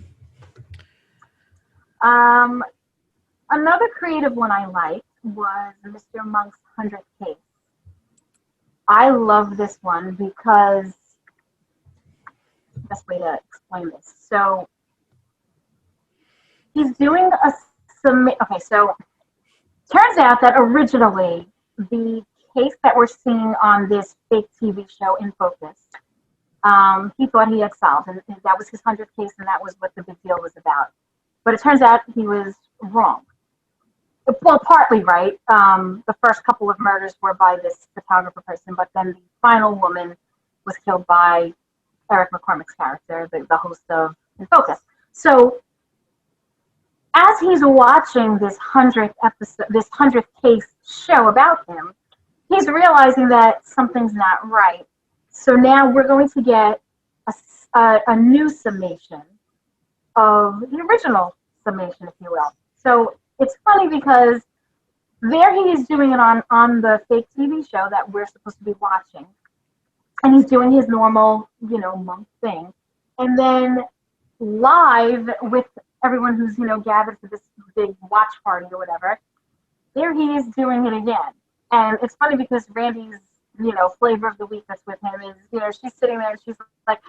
Another creative one I liked was Mr. Monk's 100th case. I love this one because the best way to explain this. So he's doing okay, so turns out that originally the case that we're seeing on this fake TV show In Focus, he thought he had solved, and that was his 100th case, and that was what the big deal was about. But it turns out he was wrong. Well, partly right. The first couple of murders were by this photographer person, but then the final woman was killed by Eric McCormick's character, the host of In Focus. So as he's watching this 100th case show about him, he's realizing that something's not right. So now we're going to get a new summation of the original summation, if you will. So it's funny because there he is doing it on the fake TV show that we're supposed to be watching. And he's doing his normal, monk thing. And then live with everyone who's, gathered for this big watch party or whatever, there he is doing it again. And it's funny because Randy's, flavor of the week that's with him is, she's sitting there and she's like,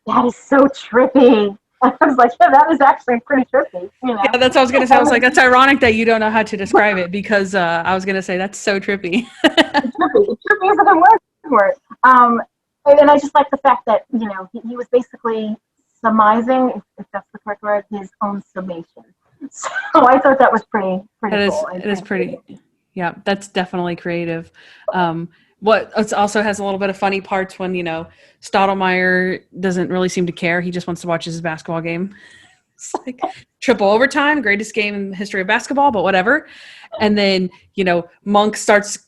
that is so trippy. I was like, yeah, that is actually pretty trippy. Yeah, that's what I was gonna say. I was like, that's ironic that you don't know how to describe it because I was gonna say that's so trippy. Trippy is a good word for it. And I just like the fact that he was basically summizing, if that's the correct word, his own summation. So I thought that was pretty cool. It is pretty. Yeah, that's definitely creative. What it also has a little bit of funny parts when Stottlemyre doesn't really seem to care. He just wants to watch his basketball game. It's like triple overtime, greatest game in the history of basketball, but whatever. And then Monk starts.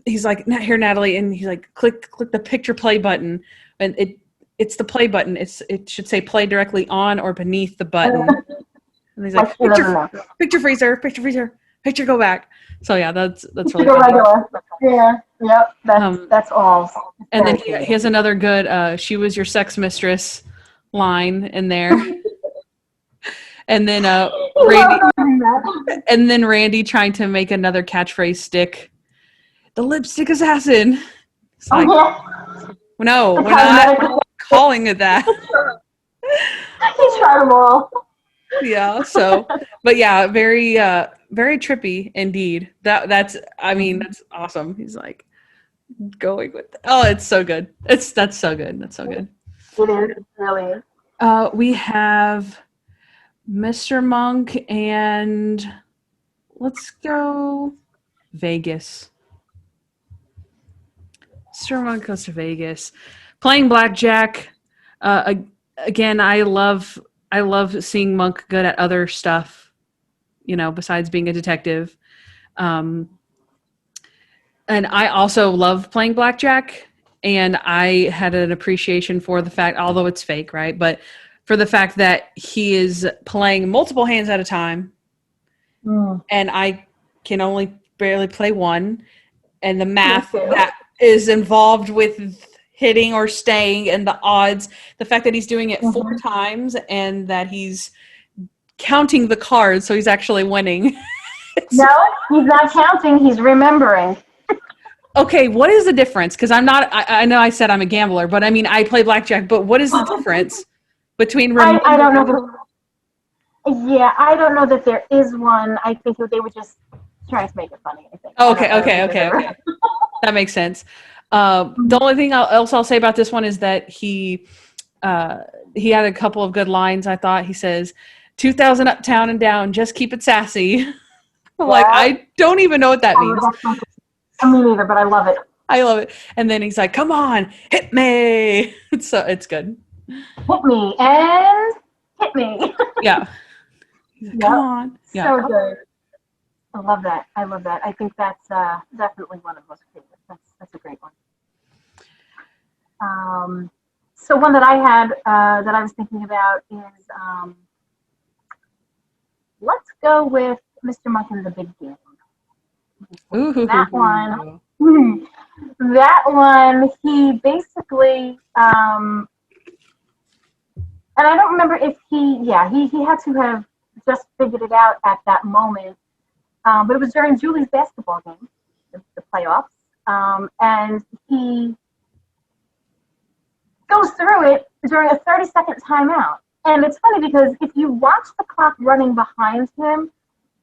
He's like, "Here, Natalie," and he's like, "Click the picture play button," and it's the play button. It should say play directly on or beneath the button. And he's like, picture freezer, picture go back. So yeah, that's really funny. Yeah, yep. That's all. And then he has another good "she was your sex mistress" line in there. And then Randy trying to make another catchphrase stick. The lipstick assassin. It's like, no, we're not calling it that. He tried them all. Yeah. So, but yeah, very trippy indeed. That's awesome. He's like going with that. Oh, it's so good. That's so good. That's so good. It is really. We have Mr. Monk and let's go Vegas. Mr. Monk goes to Vegas, playing blackjack. Again, I love seeing Monk good at other stuff, besides being a detective. And I also love playing blackjack. And I had an appreciation for the fact, although it's fake, right? But for the fact that he is playing multiple hands at a time. And I can only barely play one. And the math that is involved with hitting or staying and the odds, the fact that he's doing it 4 times and that he's counting the cards, so he's actually winning. No, he's not counting, he's remembering. Okay, what is the difference? Because I know I said I'm a gambler, but I mean, I play blackjack, but what is the difference between I don't know. I don't know that there is one. I think that they were just trying to make it funny, I think. Okay. That makes sense. The only thing else I'll say about this one is that he had a couple of good lines. I thought he says, 2,000 uptown and down, just keep it sassy. Like, I don't even know what that means. Me neither, but I love it. I love it. And then he's like, come on, hit me. It's good. Hit me and hit me. Yeah. Like, come on. Yeah. So good. I love that. I think that's definitely one of the most favorites. That's a great one. So one that I had that I was thinking about is let's go with Mr. Monk and the Big Game. That one, he basically, and I don't remember if he had to have just figured it out at that moment, but it was during Julie's basketball game, the playoffs, and he goes through it during a 30-second timeout. And it's funny because if you watch the clock running behind him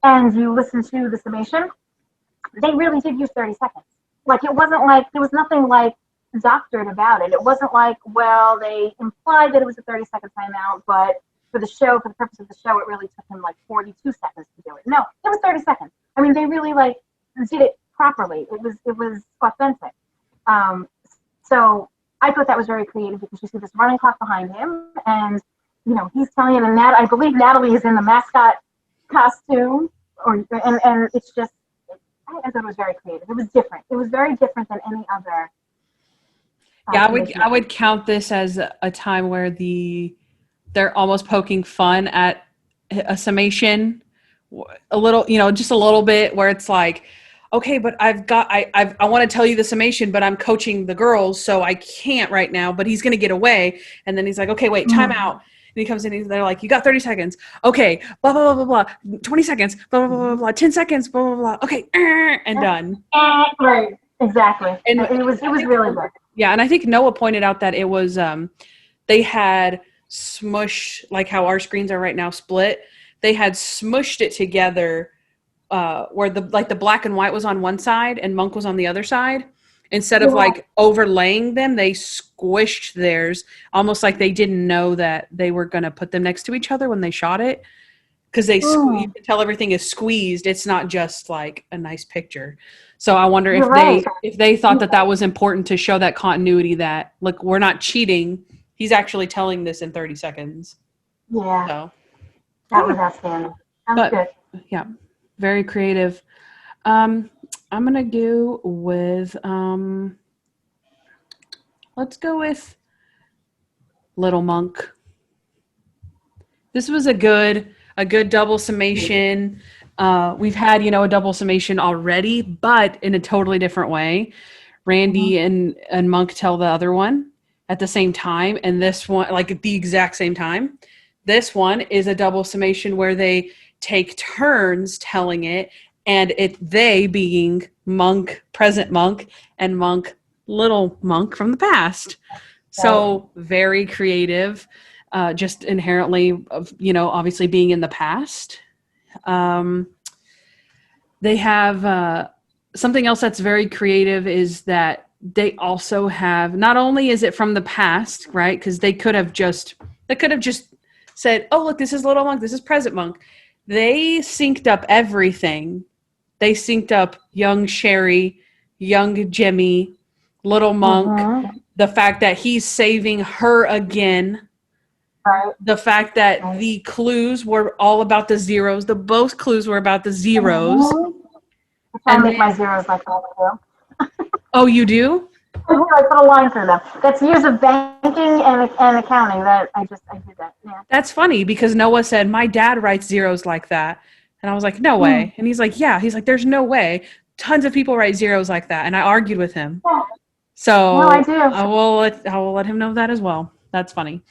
and you listen to the summation, they really did use 30 seconds. Like, it wasn't like, there was nothing like doctored about it. It wasn't like, well, they implied that it was a 30-second timeout, but for the purpose of the show, it really took him like 42 seconds to do it. No, it was 30 seconds. I mean, they really like did it properly. It was authentic. So I thought that was very creative because you see this running clock behind him, and he's telling it. And I believe Natalie is in the mascot costume, and it's just. I thought it was very creative. It was different. It was very different than any other. Yeah, I would count this as a time where they're almost poking fun at a summation, a little, just a little bit, where it's like, okay, but I want to tell you the summation, but I'm coaching the girls, so I can't right now. But he's going to get away, and then he's like, okay, wait, time out. And he comes in and they're like, you got 30 seconds. Okay, blah, blah, blah, blah, blah. 20 seconds, blah, blah, blah, blah, 10 seconds, blah, blah, blah. Okay, and done. Right, exactly. And it was really good. Yeah, and I think Noah pointed out that it was, they had smush, like how our screens are right now split. They had smushed it together where the black and white was on one side and Monk was on the other side. Instead of like overlaying them, they squished theirs almost like they didn't know that they were going to put them next to each other when they shot it. Because you can tell everything is squeezed. It's not just like a nice picture. So I wonder if they thought that was important to show that continuity, that look, we're not cheating. He's actually telling this in 30 seconds. Yeah. So, that was outstanding. That was good. Yeah, very creative. I'm going to go with, let's go with Little Monk. This was a good double summation. We've had, a double summation already, but in a totally different way. Randy and Monk tell the other one at the same time, and this one, like at the exact same time. This one is a double summation where they take turns telling it, and they being Monk, present Monk, and Monk, little Monk from the past. So very creative, just inherently, obviously being in the past. They have something else that's very creative is that they also have, not only is it from the past, right? Because they could have just said, oh, look, this is Little Monk, this is present Monk. They synced up everything. They synced up young Sherry, young Jimmy, Little Monk, the fact that he's saving her again, the fact that the clues were all about the zeros. Both clues were about the zeros. I make my zeros like that too. Oh, you do? I put a line through them. That's years of banking and accounting that I did that. Yeah. That's funny because Noah said, my dad writes zeros like that. And I was like, no way. And he's like, yeah. He's like, there's no way. Tons of people write zeros like that. And I argued with him. Yeah. So no, I do. I will let him know that as well. That's funny.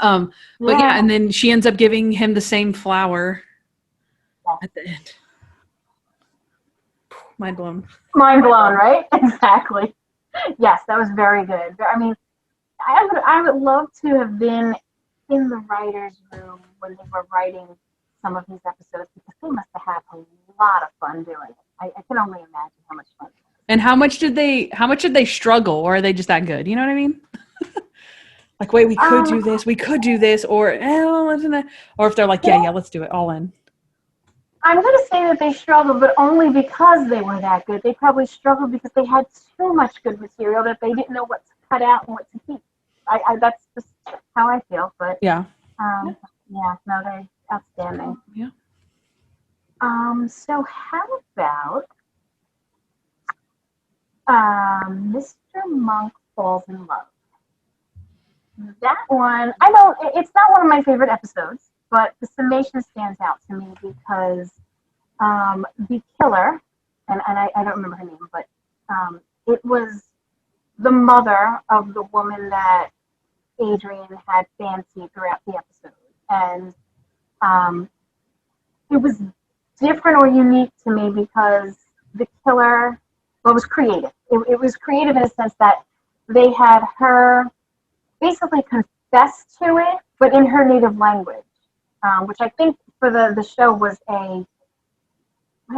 But yeah, and then she ends up giving him the same flower at the end. Mind blown. Mind blown, right? Exactly. Yes, that was very good. I mean, I would love to have been in the writer's room when they were writing some of these episodes because they must have had a lot of fun doing it. I can only imagine how much fun. And how much did they struggle, or are they just that good? You know what I mean? Like, wait, we could do this, or isn't that? Or if they're like, yeah, let's do it, all in. I'm going to say that they struggled, but only because they were that good. They probably struggled because they had too much good material that they didn't know what to cut out and what to keep. That's just how I feel, but yeah, no, they're outstanding. Yeah. So how about Mr. Monk Falls in Love? That one, it's not one of my favorite episodes, but the summation stands out to me because the killer, and I don't remember her name, but it was the mother of the woman that Adrian had fancied throughout the episode. And it was different or unique to me because the killer, was creative. It was creative in a sense that they had her basically confess to it, but in her native language, which I think for the show might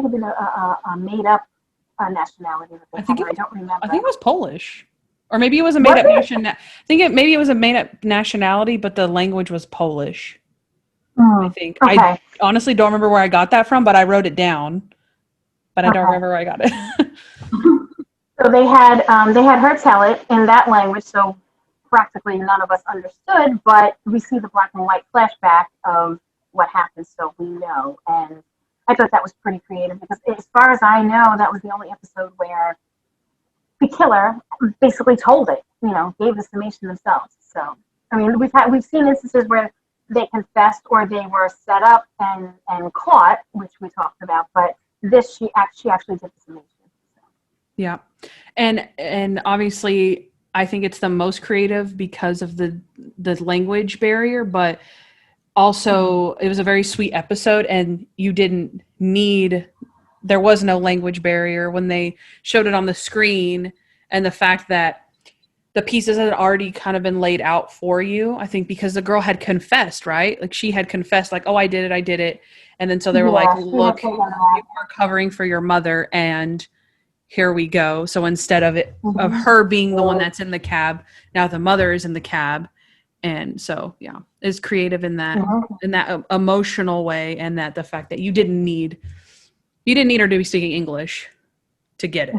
have been a made-up nationality. I don't remember. I think it was Polish. Or maybe it was a made-up nationality. Maybe it was a made-up nationality, but the language was Polish. I think. Okay. I honestly don't remember where I got that from, but I wrote it down. But I don't remember where I got it. So they had her tell it in that language, so practically none of us understood, but we see the black and white flashback of what happened, so we know. And I thought that was pretty creative because as far as I know, that was the only episode where the killer basically told it, gave the summation themselves. So, I mean, we've seen instances where they confessed or they were set up and caught, which we talked about, but this, she actually did the summation. So. Yeah. And obviously I think it's the most creative because of the language barrier, but also it was a very sweet episode and there was no language barrier when they showed it on the screen, and the fact that the pieces had already kind of been laid out for you. I think because the girl had confessed, right? Like she had confessed, like, oh, I did it. And then so they were like, look, you were covering for your mother and here we go. So instead of it, of her being the one that's in the cab, now the mother is in the cab. And so, yeah, is creative in that, emotional way. And that the fact that you didn't need her to be speaking English to get it.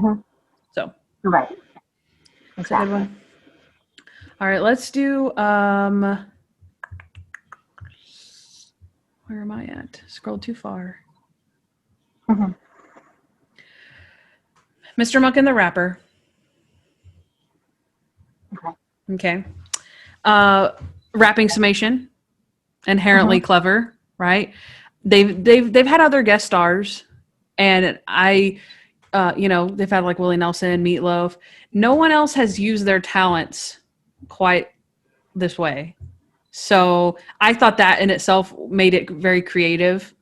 So, right. That's a good one. All right, let's do, where am I at? Scrolled too far. Mr. Monk and the Rapper. Okay. Rapping summation. Inherently clever, right? They've had other guest stars, and they've had like Willie Nelson, Meatloaf. No one else has used their talents quite this way. So I thought that in itself made it very creative.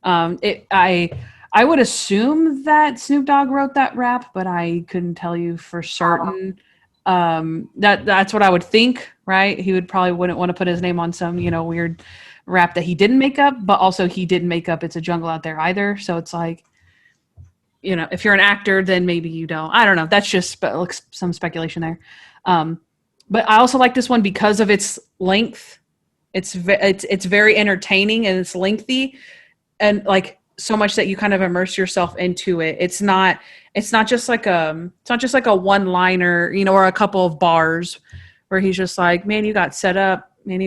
I would assume that Snoop Dogg wrote that rap, but I couldn't tell you for certain. That's what I would think, right? He wouldn't want to put his name on some, weird rap that he didn't make up, but also he didn't make up It's a Jungle Out There either. So it's like, if you're an actor, then maybe you don't. I don't know. That's just some speculation there. But I also like this one because of its length. It's very entertaining and it's lengthy, and like so much that you kind of immerse yourself into it. It's not just like a one-liner, or a couple of bars where he's just like, man, you got set up. And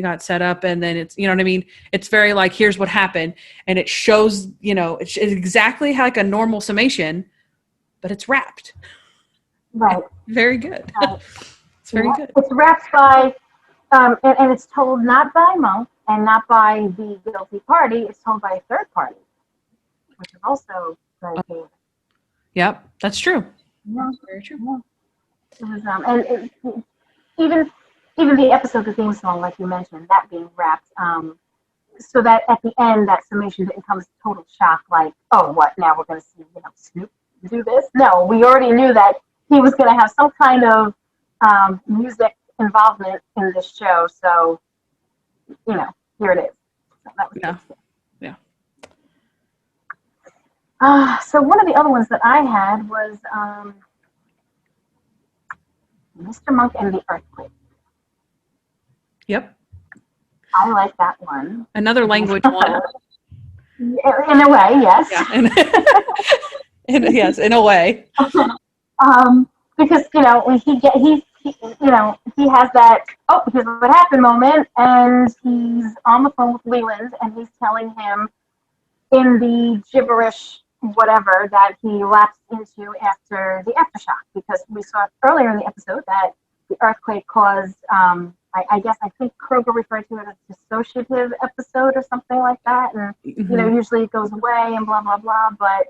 then it's, you know what I mean? It's very like, here's what happened. And it shows, it's exactly like a normal summation, but it's wrapped. Right. Very good. Right. It's very good. It's wrapped by, and it's told not by Monk and not by the guilty party. It's told by a third party, which is also very good. Yep, that's true. Yeah. Very true. Yeah. It was, even the episode, the theme song, like you mentioned, that being wrapped, so that at the end, that summation didn't come as a total shock, like, oh, what, now we're going to see, Snoop do this? No, we already knew that he was going to have some kind of music involvement in this show, so, here it is. So that was Yeah. So one of the other ones that I had was Mr. Monk and the Earthquake. Yep. I like that one. Another language one. In a way, yes. Yeah. Yes, in a way. Because he has that because of what happened moment, and he's on the phone with Leland, and he's telling him in the gibberish whatever that he lapsed into after the aftershock, because we saw earlier in the episode that the earthquake caused, I think Kroger referred to it as a dissociative episode or something like that, and usually it goes away and blah blah blah, but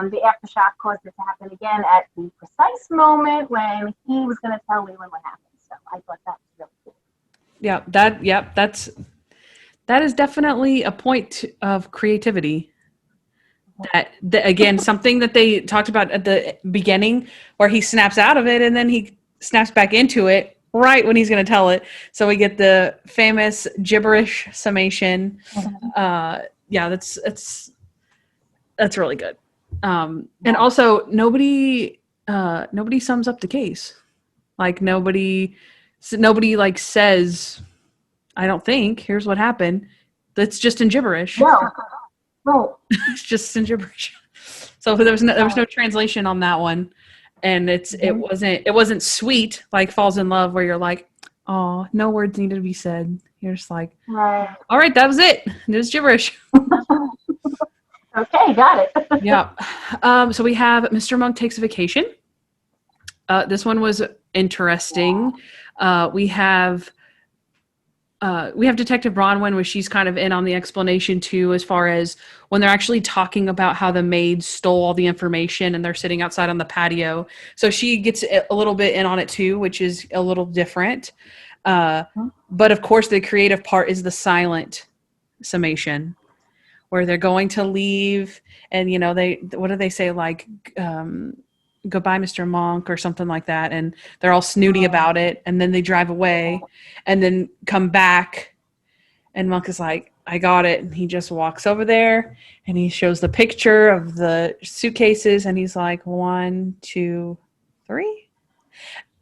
the aftershock caused it to happen again at the precise moment when he was going to tell Leland what happened. So I thought that was really cool. Yeah, that is definitely a point of creativity. That again, something that they talked about at the beginning, where he snaps out of it and then he snaps back into it right when he's going to tell it. So we get the famous gibberish summation. That's really good. And also nobody sums up the case. Like nobody like says, I don't think, here's what happened. That's just in gibberish. No. Right. It's just in gibberish. So there was no translation on that one. And it wasn't sweet like Falls in Love, where you're like, oh, no words needed to be said. You're just like, right. All right, that was it. It was gibberish. Okay, got it. Yeah. So we have Mr. Monk Takes a Vacation. This one was interesting. We have Detective Bronwyn, where she's kind of in on the explanation too, as far as when they're actually talking about how the maids stole all the information and they're sitting outside on the patio. So she gets a little bit in on it too, which is a little different. But of course, the creative part is the silent summation, where they're going to leave, and what do they say? Like, goodbye, Mr. Monk, or something like that. And they're all snooty about it. And then they drive away and then come back. And Monk is like, I got it. And he just walks over there and he shows the picture of the suitcases. And he's like, 1, 2, 3.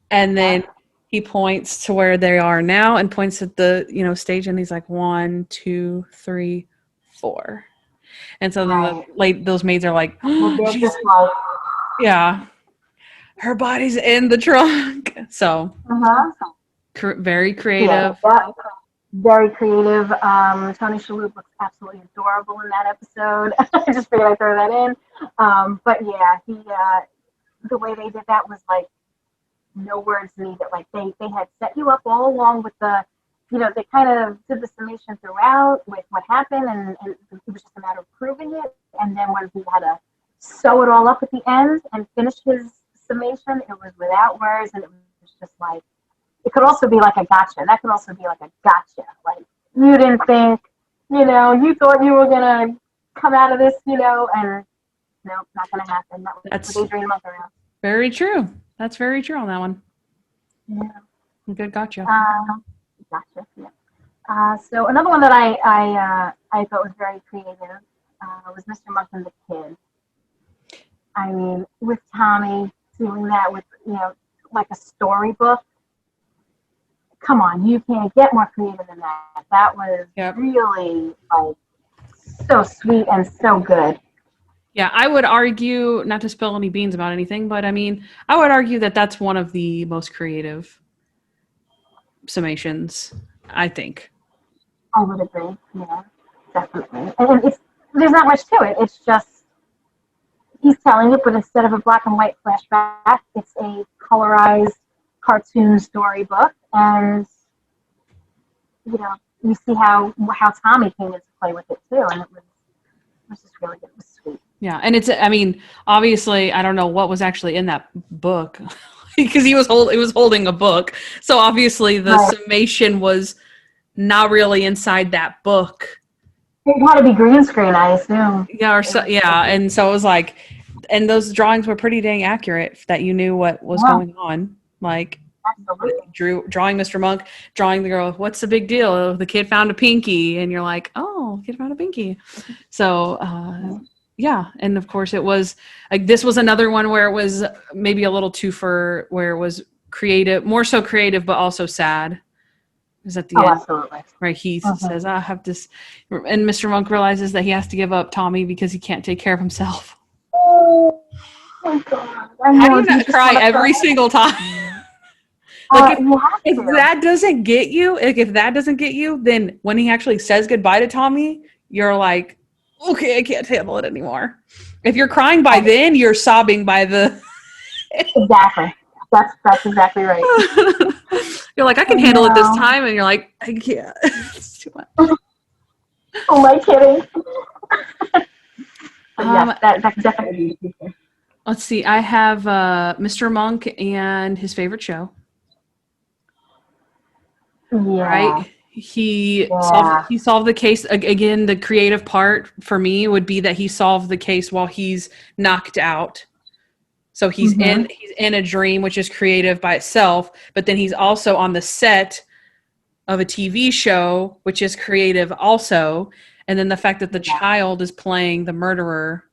And then he points to where they are now and points at the, stage. And he's like, 1, 2, 3, 4. And so then those maids are like, yeah, her body's in the trunk. So very creative. Yeah, very creative. Tony Shalhoub looks absolutely adorable in that episode. I just figured I'd throw that in. But yeah, the way they did that was like no words needed. Like they had set you up all along with the, they kind of did the summation throughout with what happened, and it was just a matter of proving it. And then when he had to sew it all up at the end and finish his summation, it was without words, and it was just like, it could also be like a gotcha. That could also be like a gotcha. Like, you didn't think, you thought you were going to come out of this, and no, not going to happen. That's what Adrian Monk around. Very true. That's very true on that one. Yeah. Good gotcha. Gotcha, yeah. So another one that I thought was very creative was Mr. Monk and the Kid. I mean, with Tommy doing that with, like a storybook. Come on, you can't get more creative than that. That was really so sweet and so good. Yeah, I would argue, not to spill any beans about anything, but I mean, I would argue that that's one of the most creative summations, I think. I would agree. Yeah, definitely. And there's not much to it. It's just he's telling it, but instead of a black and white flashback, it's a colorized cartoon storybook, and you see how Tommy came into play with it too, and it was just really good. It was sweet. Yeah, and obviously I don't know what was actually in that book because he was holding a book, so obviously the summation was not really inside that book. It had to be green screen, I assume. Yeah, and so it was like, and those drawings were pretty dang accurate that you knew what was going on. Like, drawing Mr. Monk, drawing the girl, what's the big deal? The kid found a pinky, and you're like, oh, kid found a pinky. So, yeah, and of course it was like, this was another one where it was maybe a little where it was creative, more so creative, but also sad. Is at the end, absolutely. Right? He says, "I have this," and Mr. Monk realizes that he has to give up Tommy because he can't take care of himself. Oh my God! How do you not cry every single time? Like if that doesn't get you, then when he actually says goodbye to Tommy, you're like, okay, I can't handle it anymore. If you're crying by then, you're sobbing by the. Exactly. That's exactly right. You're like, I can handle it this time, and you're like, I can't. It's too much. Oh, my kidding. Yes, that's definitely. Let's see. I have Mr. Monk and his favorite show. Yeah. Right. He solved the case. Again, the creative part for me would be that he solved the case while he's knocked out. So he's in a dream, which is creative by itself, but then he's also on the set of a TV show, which is creative also. And then the fact that the child is playing the murderer,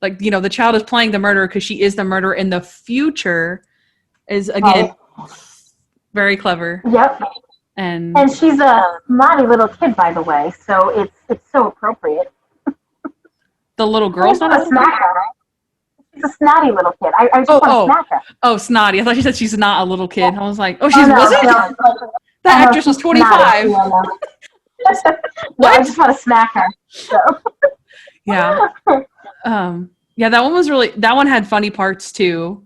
like, the child is playing the murderer because she is the murderer in the future is, again, very clever. Yep. And she's a naughty little kid, by the way, so it's so appropriate. The little girl's not a little kid? She's a snotty little kid. I just want to smack her. Oh, snotty. I thought you said she's not a little kid. I was like, wasn't? No. That actress was 25. No, I just want to smack her. So. Yeah. Yeah, that one had funny parts too.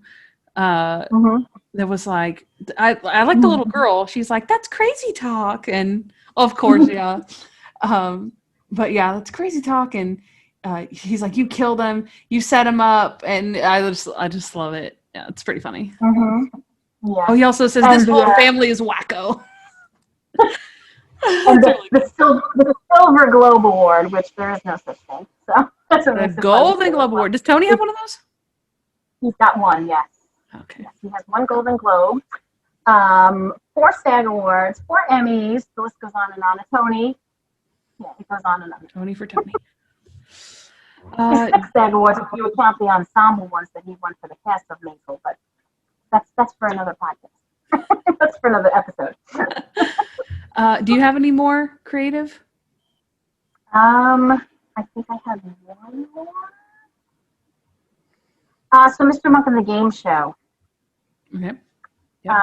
There was like, I like the little girl. She's like, that's crazy talk. And of course, yeah. But yeah, that's crazy talk. And he's like, you killed him, you set him up. And I just love it. Yeah, it's pretty funny. Yeah. Oh, he also says this whole family is wacko. And the Silver Globe Award, which there is no such thing. So that's the Golden Globe Award. Does Tony have one of those? He's got one, yes. Okay. Yes, he has one Golden Globe, 4 SAG Awards, 4 Emmys. The list goes on and on. A Tony. Yeah, it goes on and on. Tony for Tony. 6 SAG Awards if you count the ensemble ones that he won for the cast of Maisel, but that's for another podcast. That's for another episode. Do you have any more creative? I think I have one more. So Mr. Monk and the Game Show. Okay. Yep.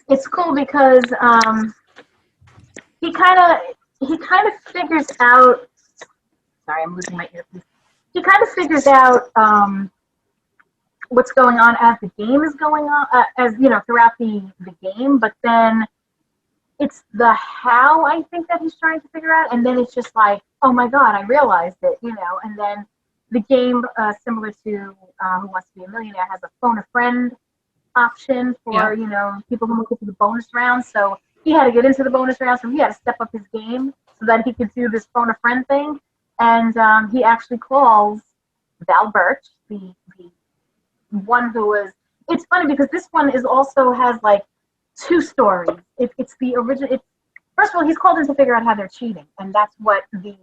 It's cool because he kind of figures out. Sorry, I'm losing my earpiece. He kind of figures out what's going on as the game is going on, as you know, throughout the game. But then it's the how I think that he's trying to figure out, and then it's just like, oh my God, I realized it, you know. And then the game, similar to Who Wants to Be a Millionaire, has a phone a friend option for you know, people who make it to the bonus round. So he had to get into the bonus round, so he had to step up his game so that he could do this phone a friend thing. And he actually calls Val Birch, the one who was. It's funny because this one is also has like 2 stories. It's the original. First of all, he's called in to figure out how they're cheating, and that's what the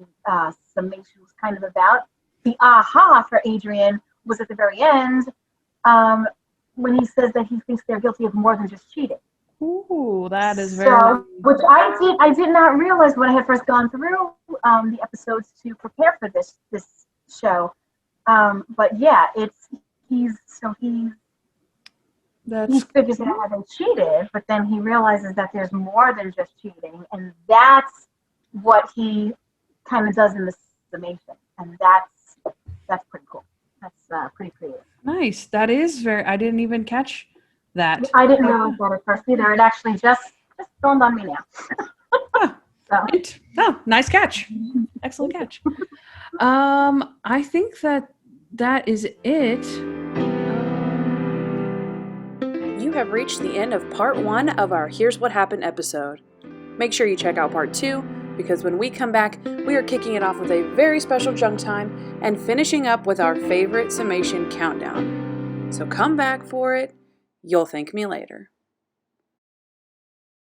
summation was kind of about. The aha for Adrian was at the very end when he says that he thinks they're guilty of more than just cheating. Ooh, that is very. So, which I did not realize when I had first gone through the episodes to prepare for this show. But yeah, he figures out how they cheated, but then he realizes that there's more than just cheating, and that's what he kind of does in the summation, and that's pretty cool. That's pretty creative. Nice. That is very. I didn't even catch that. I didn't realize that at first either. It actually just dawned on me now. Oh, nice catch. Excellent catch. I think that is it. You have reached the end of part 1 of our Here's What Happened episode. Make sure you check out part 2, because when we come back, we are kicking it off with a very special junk time and finishing up with our favorite summation countdown. So come back for it. You'll thank me later.